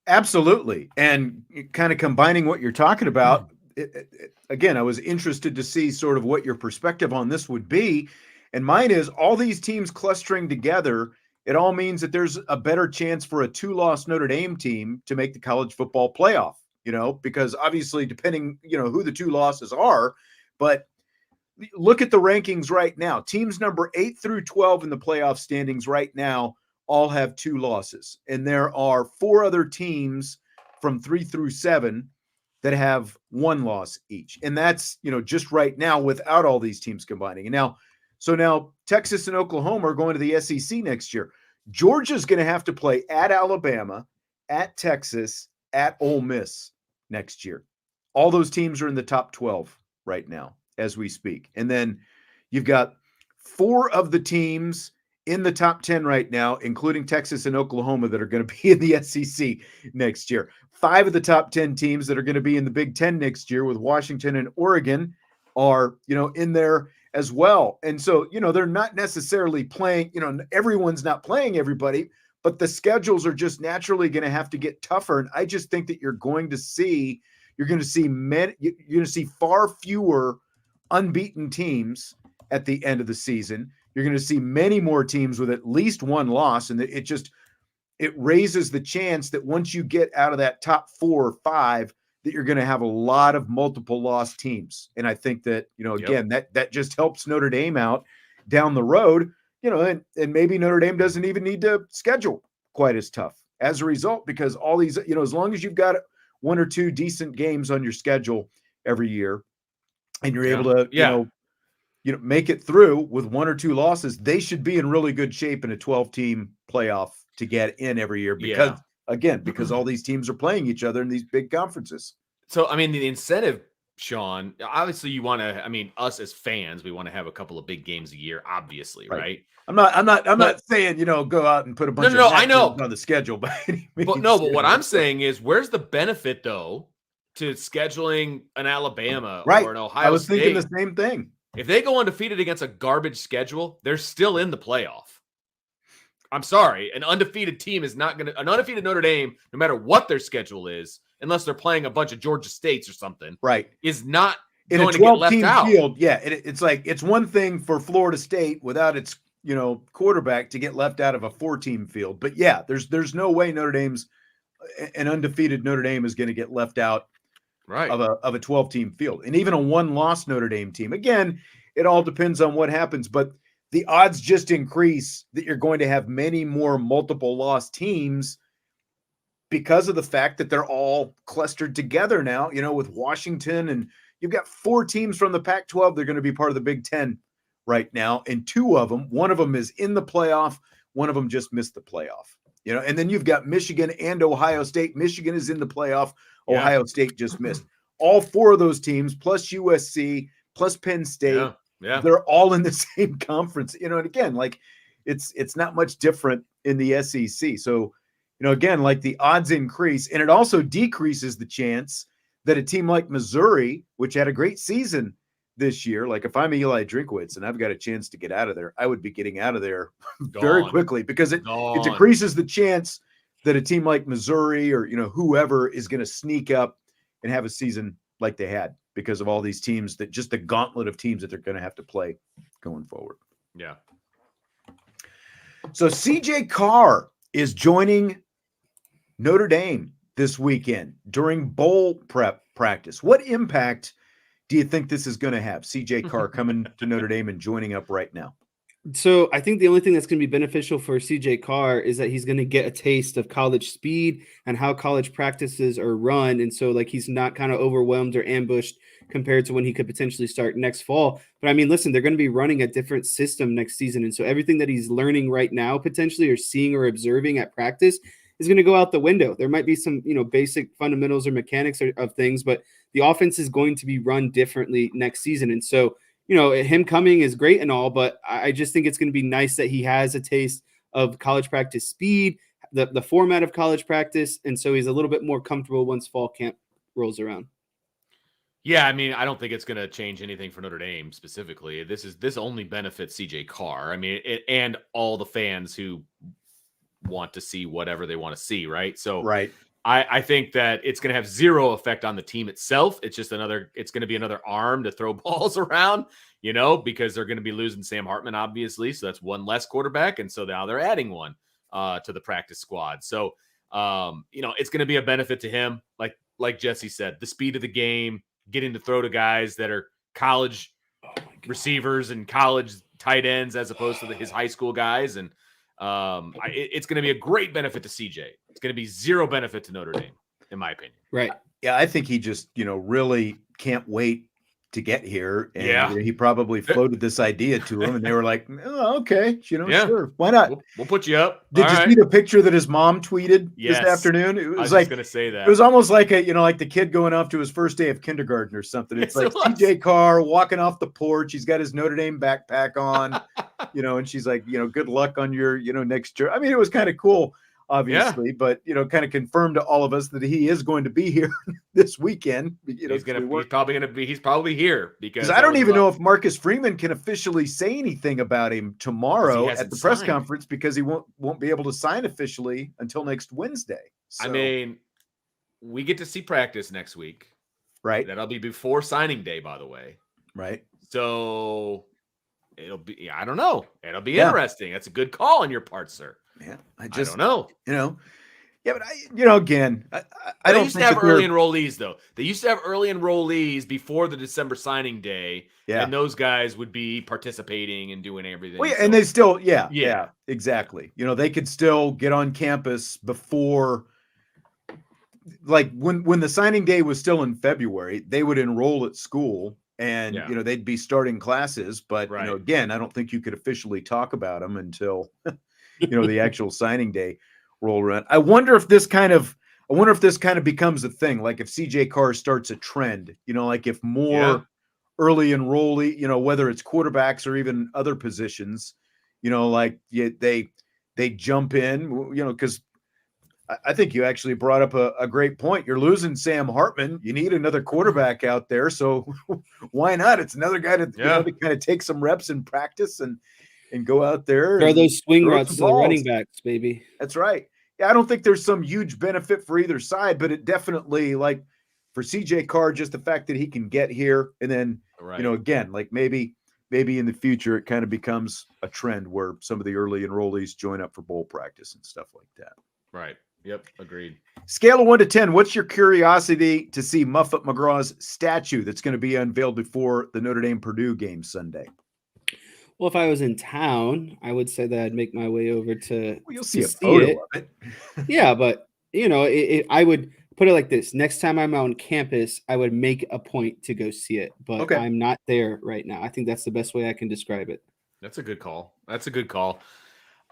Absolutely. And kind of combining what you're talking about, again, I was interested to see sort of what your perspective on this would be. And mine is all these teams clustering together. It all means that there's a better chance for a 2-loss Notre Dame team to make the college football playoff, because obviously depending, who the 2 losses are, but look at the rankings right now. Teams number 8 through 12 in the playoff standings right now all have 2 losses. And there are 4 other teams from 3 through 7 that have 1 loss each. And that's, just right now without all these teams combining. And now Texas and Oklahoma are going to the SEC next year. Georgia's going to have to play at Alabama, at Texas, at Ole Miss next year. All those teams are in the top 12 right now as we speak. And then you've got 4 of the teams in the top 10 right now, including Texas and Oklahoma, that are going to be in the SEC next year. 5 of the top 10 teams that are going to be in the Big Ten next year, with Washington and Oregon, are, in there as well. And so, they're not necessarily playing, everyone's not playing everybody, but the schedules are just naturally going to have to get tougher. And I just think that you're going to see far fewer unbeaten teams at the end of the season. You're going to see many more teams with at least 1 loss. And it raises the chance that once you get out of that top 4 or 5, that you're going to have a lot of multiple loss teams. And I think that, again, that just helps Notre Dame out down the road, and maybe Notre Dame doesn't even need to schedule quite as tough as a result, because all these, as long as you've got 1 or 2 decent games on your schedule every year and you're able to, make it through with 1 or 2 losses, they should be in really good shape in a 12-team playoff to get in every year because all these teams are playing each other in these big conferences. So, I mean, the incentive Sean, obviously you want to, I mean, us as fans, we want to have a couple of big games a year, obviously, right? I'm not saying, go out and put a bunch of I know on the schedule by any means. But what I'm saying is, where's the benefit though to scheduling an Alabama or an Ohio State? I was thinking the same thing. If they go undefeated against a garbage schedule, they're still in the playoff. I'm sorry. An undefeated team is not going to, an undefeated Notre Dame, no matter what their schedule is, unless they're playing a bunch of Georgia States or something, right, is not in going a 12-team field. Yeah, it's like it's one thing for Florida State without its quarterback to get left out of a 4-team field, but yeah, there's no way an undefeated Notre Dame is going to get left out of a 12-team field, and even a 1-loss Notre Dame team. Again, it all depends on what happens, but the odds just increase that you're going to have many more multiple loss teams because of the fact that they're all clustered together now, with Washington, and you've got 4 teams from the Pac-12. They're going to be part of the Big Ten right now. And 2 of them, one of them is in the playoff. One of them just missed the playoff, and then you've got Michigan and Ohio State. Michigan is in the playoff. Ohio State just missed. All 4 of those teams, plus USC, plus Penn State, they're all in the same conference, and again, like it's not much different in the SEC. So, again, like the odds increase, and it also decreases the chance that a team like Missouri, which had a great season this year, like if I'm Eli Drinkwitz and I've got a chance to get out of there, I would be getting out of there very quickly, because it decreases the chance that a team like Missouri or, whoever is going to sneak up and have a season like they had, because of all these teams, that just the gauntlet of teams that they're going to have to play going forward. Yeah. So CJ Carr is joining Notre Dame this weekend during bowl prep practice. What impact do you think this is going to have? CJ Carr coming to Notre Dame and joining up right now. So I think the only thing that's going to be beneficial for CJ Carr is that he's going to get a taste of college speed and how college practices are run. And so like, he's not kind of overwhelmed or ambushed compared to when he could potentially start next fall. But I mean, listen, they're going to be running a different system next season. And so everything that he's learning right now, potentially, or seeing or observing at practice, is going to go out the window. There might be some, basic fundamentals or mechanics of things, but the offense is going to be run differently next season. And so, him coming is great and all, but I just think it's going to be nice that he has a taste of college practice speed, the format of college practice. And so he's a little bit more comfortable once fall camp rolls around. Yeah, I mean, I don't think it's going to change anything for Notre Dame specifically. This only benefits CJ Carr. I mean, and all the fans who want to see whatever they want to see, right? So I think that it's going to have zero effect on the team itself. It's just it's going to be another arm to throw balls around, because they're going to be losing Sam Hartman, obviously. So that's one less quarterback. And so now they're adding one to the practice squad. So, it's going to be a benefit to him. Like Jesse said, the speed of the game, getting to throw to guys that are college receivers and college tight ends, as opposed to his high school guys. And it's going to be a great benefit to CJ. It's going to be zero benefit to Notre Dame, in my opinion. Right. Yeah, I think he just, really can't wait to get here. And he probably floated this idea to him, and they were like, "Oh, okay, sure, why not? We'll put you up." Did you see the picture that his mom tweeted this afternoon? It was like, going to say that. It was almost like like the kid going off to his first day of kindergarten or something. It's like CJ Carr walking off the porch. He's got his Notre Dame backpack on, and she's like, good luck on your, next year. I mean, it was kind of cool, obviously, but kind of confirmed to all of us that he is going to be here this weekend. He's probably here, because I don't even know if Marcus Freeman can officially say anything about him tomorrow at the press conference, because he won't be able to sign officially until next Wednesday. So, I mean, we get to see practice next week, right? That'll be before signing day, by the way, right? So it'll be, I don't know. It'll be interesting. That's a good call on your part, sir. Yeah, I don't know. Yeah, but again, I don't used to have early enrollees, though. They used to have early enrollees before the December signing day, and those guys would be participating and doing everything. Well, and they still, exactly. They could still get on campus before, like when the signing day was still in February, they would enroll at school. And, they'd be starting classes. But, again, I don't think you could officially talk about them until, the actual signing day roll around. I wonder if this kind of I wonder if this kind of becomes a thing. Like if CJ Carr starts a trend, like if more early enrollee, whether it's quarterbacks or even other positions, like they jump in, because I think you actually brought up a great point. You're losing Sam Hartman. You need another quarterback out there. So why not? It's another guy to, to kind of take some reps in practice and go out there. Throw those swing routes to the running balls. backs, baby. That's right. Yeah, I don't think there's some huge benefit for either side, but it definitely, like for CJ Carr, just the fact that he can get here and then, again, like maybe in the future it kind of becomes a trend where some of the early enrollees join up for bowl practice and stuff like that. Right. Yep. Agreed. Scale of 1 to 10. What's your curiosity to see Muffet McGraw's statue that's going to be unveiled before the Notre Dame Purdue game Sunday? Well, if I was in town, I would say that I'd make my way over to. Well, you'll see a photo of it. Yeah, but I would put it like this: next time I'm on campus, I would make a point to go see it. But I'm not there right now. I think that's the best way I can describe it. That's a good call.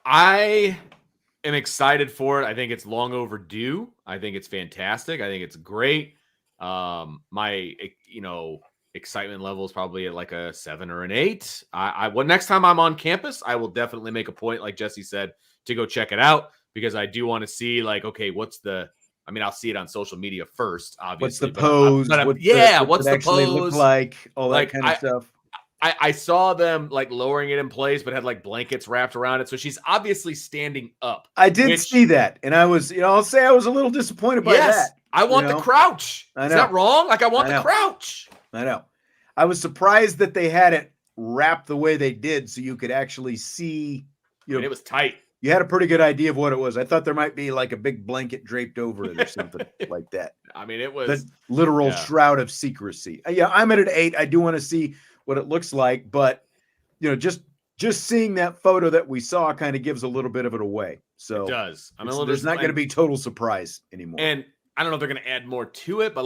I am excited for it. I think it's long overdue. I think it's fantastic. I think it's great. My excitement level is probably at like a 7 or an 8. Next time I'm on campus, I will definitely make a point, like Jesse said, to go check it out because I do want to see okay, I'll see it on social media first, obviously. What's the pose? What's the pose look like? All that kind of stuff. I saw them lowering it in place, but had blankets wrapped around it. So she's obviously standing up. I did see that. And I was, I'll say I was a little disappointed by that. I want the crouch. Is that wrong? I want the crouch. I know. I was surprised that they had it wrapped the way they did so you could actually see. It was tight. You had a pretty good idea of what it was. I thought there might be a big blanket draped over it or something like that. It was the literal shroud of secrecy. Yeah, I'm at an 8. I do want to see what it looks like, but just seeing that photo that we saw kind of gives a little bit of it away. So it does. There's not going to be total surprise anymore. And I don't know if they're going to add more to it, but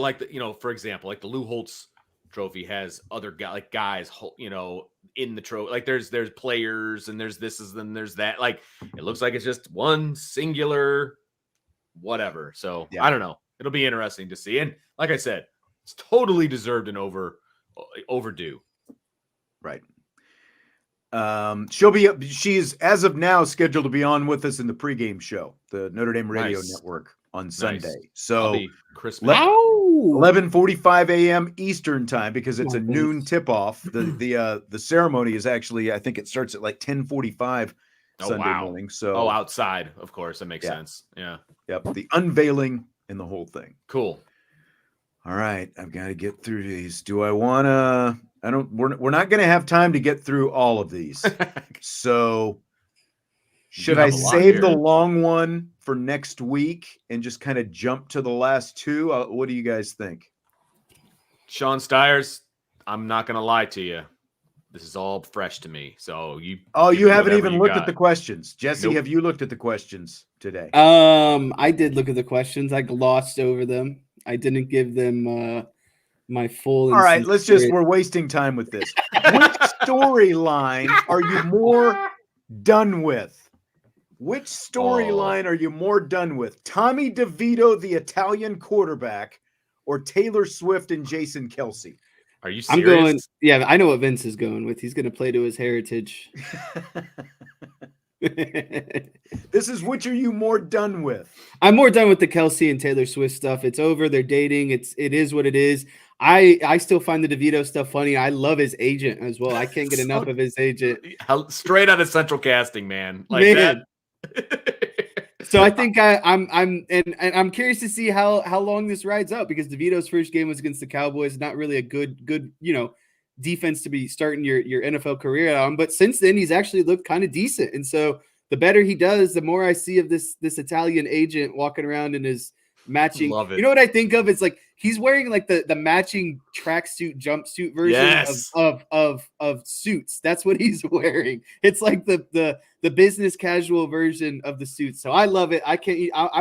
for example, the Lou Holtz trophy has other guys, in the trophy. There's players and there's this and there's that. It looks like it's just one singular whatever. So I don't know. It'll be interesting to see. And like I said, it's totally deserved and overdue. Right. She's as of now scheduled to be on with us in the pregame show, the Notre Dame Radio Network on Sunday. So 11:45 a.m. Eastern time because it's a noon tip off. The ceremony is actually, I think it starts at 10:45 Sunday morning. So outside, of course, that makes sense. Yeah. Yep. The unveiling and the whole thing. Cool. All right, I've got to get through these. Do I want to? We're not going to have time to get through all of these. So should I save the long one for next week and just kind of jump to the last 2? What do you guys think? Sean Stires, I'm not going to lie to you. This is all fresh to me. So you haven't even looked at the questions. Jesse, have you looked at the questions today? I did look at the questions. I glossed over them. I didn't give them my full. All right, we're wasting time with this. Which storyline are you more done with? Which storyline are you more done with? Tommy DeVito, the Italian quarterback, or Taylor Swift and Jason Kelce? Are you serious? I know what Vince is going with. He's going to play to his heritage. This is which are you more done with? I'm more done with the Kelce and Taylor Swift stuff. It's over. They're dating. It is what it is. I still find the DeVito stuff funny. I love his agent as well. I can't get enough of his agent. Straight out of Central Casting, man. That. So I think I'm curious to see how long this rides out because DeVito's first game was against the Cowboys. Not really a good defense to be starting your NFL career on. But since then, he's actually looked kind of decent. And so the better he does, the more I see of this Italian agent walking around in his matching. Love it. You know what I think of? It's he's wearing the matching tracksuit jumpsuit version of suits. That's what he's wearing. It's the business casual version of the suits. So I love it. I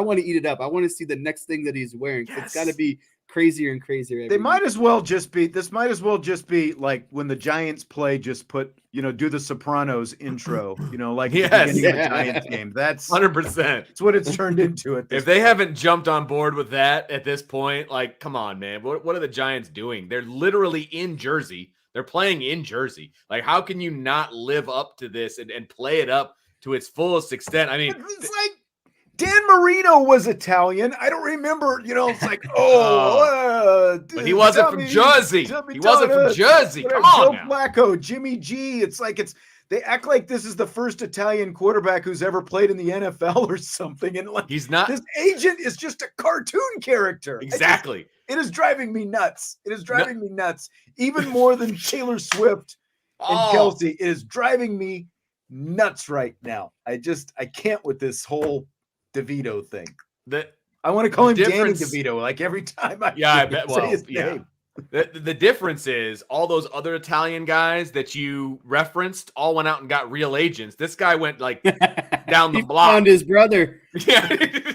want to eat it up. I want to see the next thing that he's wearing. Yes. It's got to be crazier and crazier. They might as well just be. This might as well just be like when the Giants play. Just put, do the Sopranos intro. Like at the beginning of a Giants game. That's 100%. That's what it's turned into at this If they point. haven't jumped on board with that at this point, like, come on, man. What are the Giants doing? They're literally in Jersey. They're playing in Jersey. Like, how can you not live up to this and play it up to its fullest extent? I mean, it's like Dan Marino was Italian. I don't remember, it's like, but he wasn't from Jersey. He wasn't from Jersey. Come on, Joe Flacco, Jimmy G. They act like this is the first Italian quarterback who's ever played in the NFL or something. And like, he's not. This agent is just a cartoon character. Exactly. It is driving me nuts. It is driving me nuts. Even more than Taylor Swift and Kelsey. It is driving me nuts right now. I can't with this whole DeVito thing. I want to call him Danny DeVito like every time I say his name. The difference is all those other Italian guys that you referenced all went out and got real agents. This guy went like down the block. Found his brother. Yeah,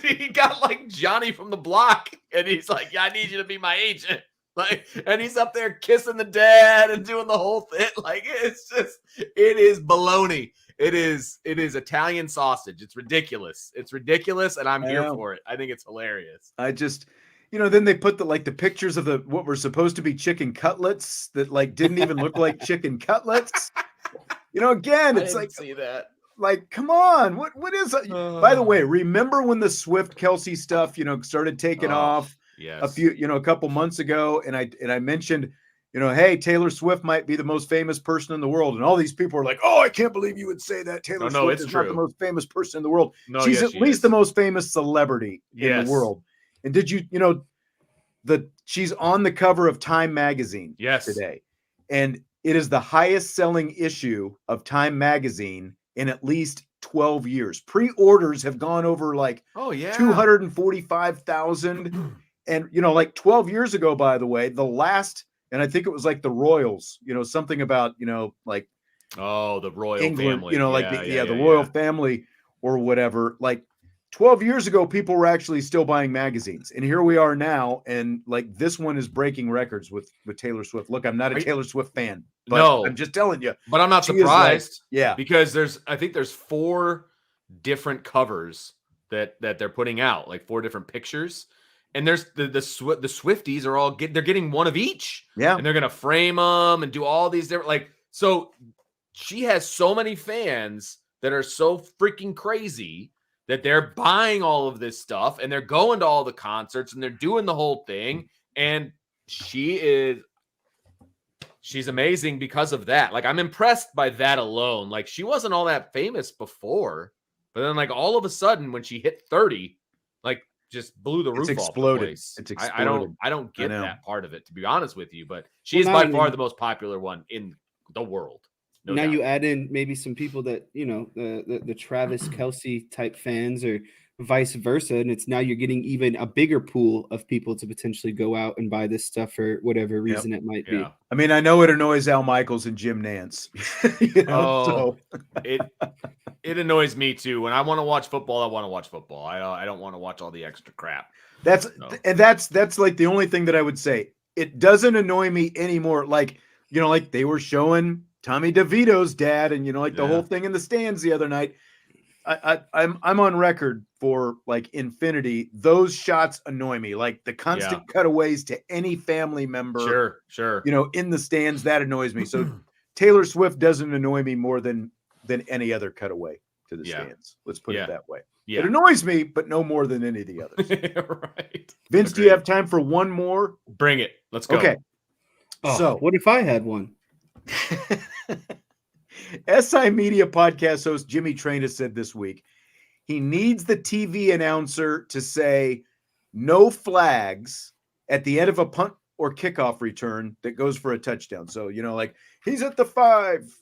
he got like Johnny from the block, and he's like, "Yeah, I need you to be my agent." Like, and he's up there kissing the dad and doing the whole thing. Like, it is baloney. It is Italian sausage. It's ridiculous. It's ridiculous, and I'm here for it. I think it's hilarious. I just. Then they put the pictures of what were supposed to be chicken cutlets that didn't even look like chicken cutlets. Again, it's like, see that. Like, come on, what is it? By the way, remember when the Swift Kelsey stuff, started taking off a couple months ago, and I mentioned, hey, Taylor Swift might be the most famous person in the world, and all these people are like, oh, I can't believe you would say that. Taylor Swift is not the most famous person in the world. She's at least the most famous celebrity in the world. And did you, she's on the cover of Time magazine today. And it is the highest selling issue of Time magazine in at least 12 years. Pre-orders have gone over 245,000. And, 12 years ago, by the way, the last, and I think it was the Royals, something about, the royal England, family. The royal family or whatever. 12 years ago, people were actually still buying magazines, and here we are now. And this one is breaking records with Taylor Swift. Look, I'm not a Taylor Swift fan, but no, I'm just telling you. But I'm not surprised. Yeah, because I think there's 4 different covers that they're putting out, 4 different pictures, and there's the Swifties are all they're getting one of each. Yeah, and they're gonna frame them and do all these different so. She has so many fans that are so freaking crazy that they're buying all of this stuff and they're going to all the concerts and they're doing the whole thing. And she's amazing because of that. I'm impressed by that alone. She wasn't all that famous before, but then all of a sudden when she hit 30, just blew the roof off the place. It's exploded. I don't get that part of it, to be honest with you, but she is by far the most popular one in the world. No doubt. You add in maybe some people that, the Travis Kelsey type fans or vice versa. And it's now you're getting even a bigger pool of people to potentially go out and buy this stuff for whatever reason it might be. I mean, I know it annoys Al Michaels and Jim Nance. It annoys me too. When I want to watch football, I want to watch football. I don't want to watch all the extra crap. That's the only thing that I would say. It doesn't annoy me anymore. They were showing Tommy DeVito's dad, and the whole thing in the stands the other night. I'm on record for Infinity. Those shots annoy me. The constant cutaways to any family member. Sure. In the stands, that annoys me. So Taylor Swift doesn't annoy me more than any other cutaway to the stands. Let's put it that way. Yeah. It annoys me, but no more than any of the others. Right. Vince, do you have time for one more? Bring it. Let's go. Okay. So what if I had one? SI Media podcast host Jimmy Train has said this week he needs the TV announcer to say no flags at the end of a punt or kickoff return that goes for a touchdown. So, he's at the 5,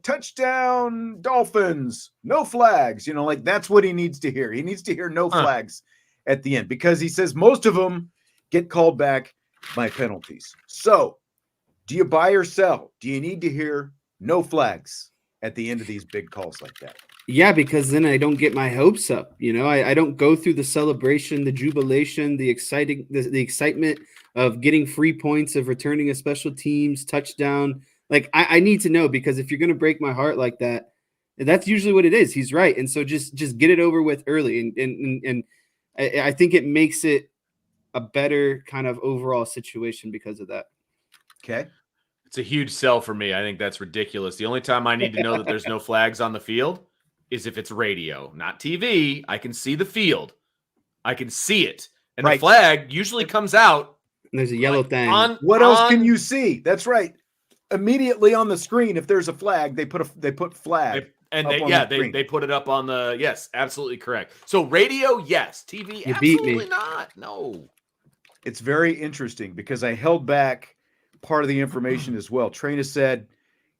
touchdown Dolphins, no flags, that's what he needs to hear. He needs to hear no flags at the end because he says most of them get called back by penalties. So, do you buy or sell? Do you need to hear no flags at the end of these big calls like that? Yeah, because then I don't get my hopes up. I don't go through the celebration, the jubilation, the excitement of getting free points, of returning a special teams touchdown. Like I need to know, because if you're going to break my heart like that, that's usually what it is. He's right. And so just get it over with early. And I think it makes it a better kind of overall situation because of that. Okay. It's a huge sell for me. I think that's ridiculous. The only time I need to know that there's no flags on the field is if it's radio, not TV. I can see the field. I can see it. And the flag usually comes out. And there's a yellow thing. What else can you see? That's right. Immediately on the screen, if there's a flag, they put flag. They put it up on the, yes, absolutely correct. So radio, yes. TV, you absolutely not. No. It's very interesting because I held back part of the information as well. Trina said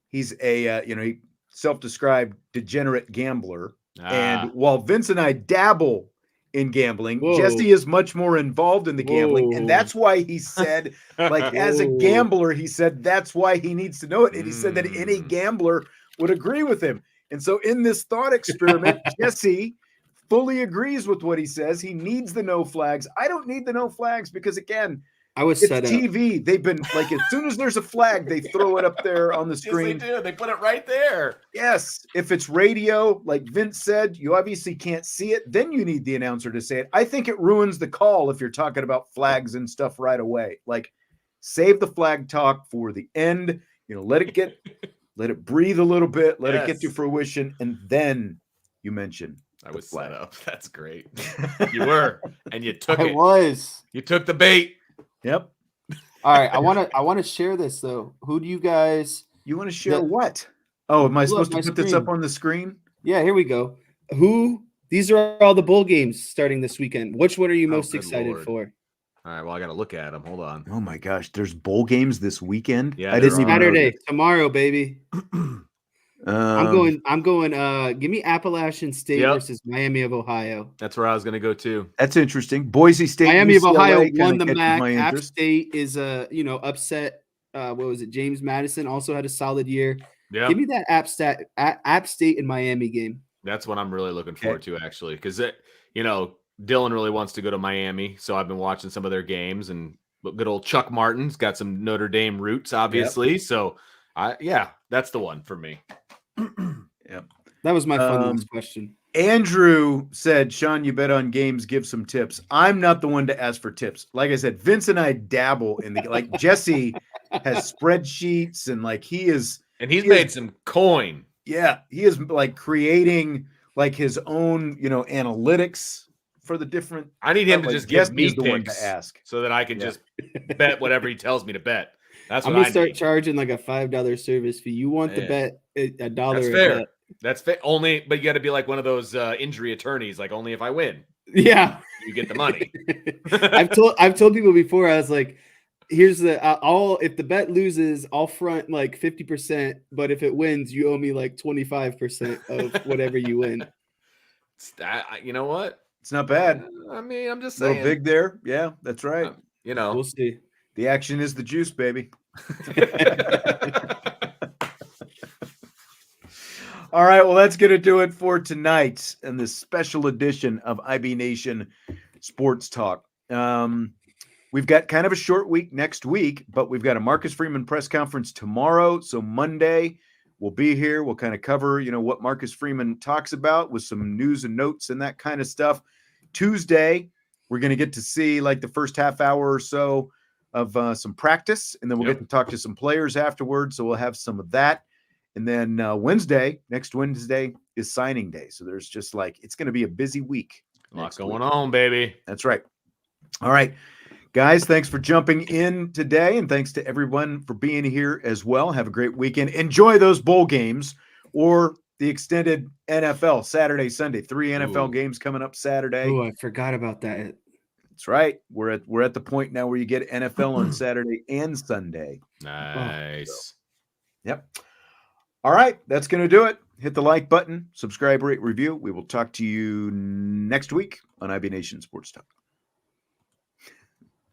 he's a he self-described degenerate gambler. And while Vince and I dabble in gambling, Jesse is much more involved in the gambling. And that's why he said, like, as a gambler, he said that's why he needs to know it. And he said that any gambler would agree with him. And so in this thought experiment, Jesse fully agrees with what he says. He needs the no flags. I don't need the no flags because, again, it's TV. They've been like, as soon as there's a flag, they throw it up there on the screen. Yes, they do. They put it right there. Yes. If it's radio, like Vince said, you obviously can't see it. Then you need the announcer to say it. I think it ruins the call if you're talking about flags and stuff right away. Like, save the flag talk for the end. Let it breathe a little bit. Let it get to fruition, and then you mention. I was set up. That's great. You were, and you took it. I was. You took the bait. Yep. All right. I want to share this though. Who do you guys? You want to share what? Oh, am I supposed to put this up on the screen? Yeah. Here we go. These are all the bowl games starting this weekend. Which one are you most excited for? All right. Well, I got to look at them. Hold on. Oh my gosh, there's bowl games this weekend. Yeah, I didn't even Saturday, tomorrow, baby. I'm going. Give me Appalachian State versus Miami of Ohio. That's where I was going to go too. That's interesting. Boise State, Miami of Ohio won the MAC. App State is upset. What was it? James Madison also had a solid year. Yeah. Give me that App State and Miami game. That's what I'm really looking forward to, actually, because Dylan really wants to go to Miami, so I've been watching some of their games, and good old Chuck Martin's got some Notre Dame roots, obviously. Yep. So, that's the one for me. Yep. That was my fun question. Andrew said, Sean, you bet on games, give some tips. I'm not the one to ask for tips. Like I said, Vince and I dabble in like Jesse has spreadsheets and like he's made some coin. Yeah. He is like creating like his own, analytics for the different. I need him to just give me the one to ask so that I can just bet whatever he tells me to bet. That's what I'm gonna start charging like a $5 service fee. You want the bet $1? That's fair. That's fair. Only, but you got to be like one of those injury attorneys. Like, only if I win, you get the money. I've told people before. I was like, here's if the bet loses, I'll front like 50%, but if it wins, you owe me like 25% of whatever you win. You know what? It's not bad. I mean, I'm just saying. A little big there. Yeah, that's right. We'll see. The action is the juice, baby. All right, well, that's going to do it for tonight in this special edition of IB Nation Sports Talk. We've got kind of a short week next week, but we've got a Marcus Freeman press conference tomorrow. So Monday we'll be here. We'll kind of cover, what Marcus Freeman talks about with some news and notes and that kind of stuff. Tuesday, we're going to get to see like the first half hour or so of some practice, and then we'll get to talk to some players afterwards. So we'll have some of that. And then next Wednesday is signing day. So there's just it's going to be a busy week. A lot going on, baby. That's right. All right, guys, thanks for jumping in today. And thanks to everyone for being here as well. Have a great weekend. Enjoy those bowl games or the extended NFL Saturday, Sunday. 3 NFL games coming up Saturday. Oh, I forgot about that. That's right. We're at the point now where you get NFL on Saturday and Sunday. Nice. Yep. All right. That's going to do it. Hit the like button, subscribe, rate, review. We will talk to you next week on IB Nation Sports Talk.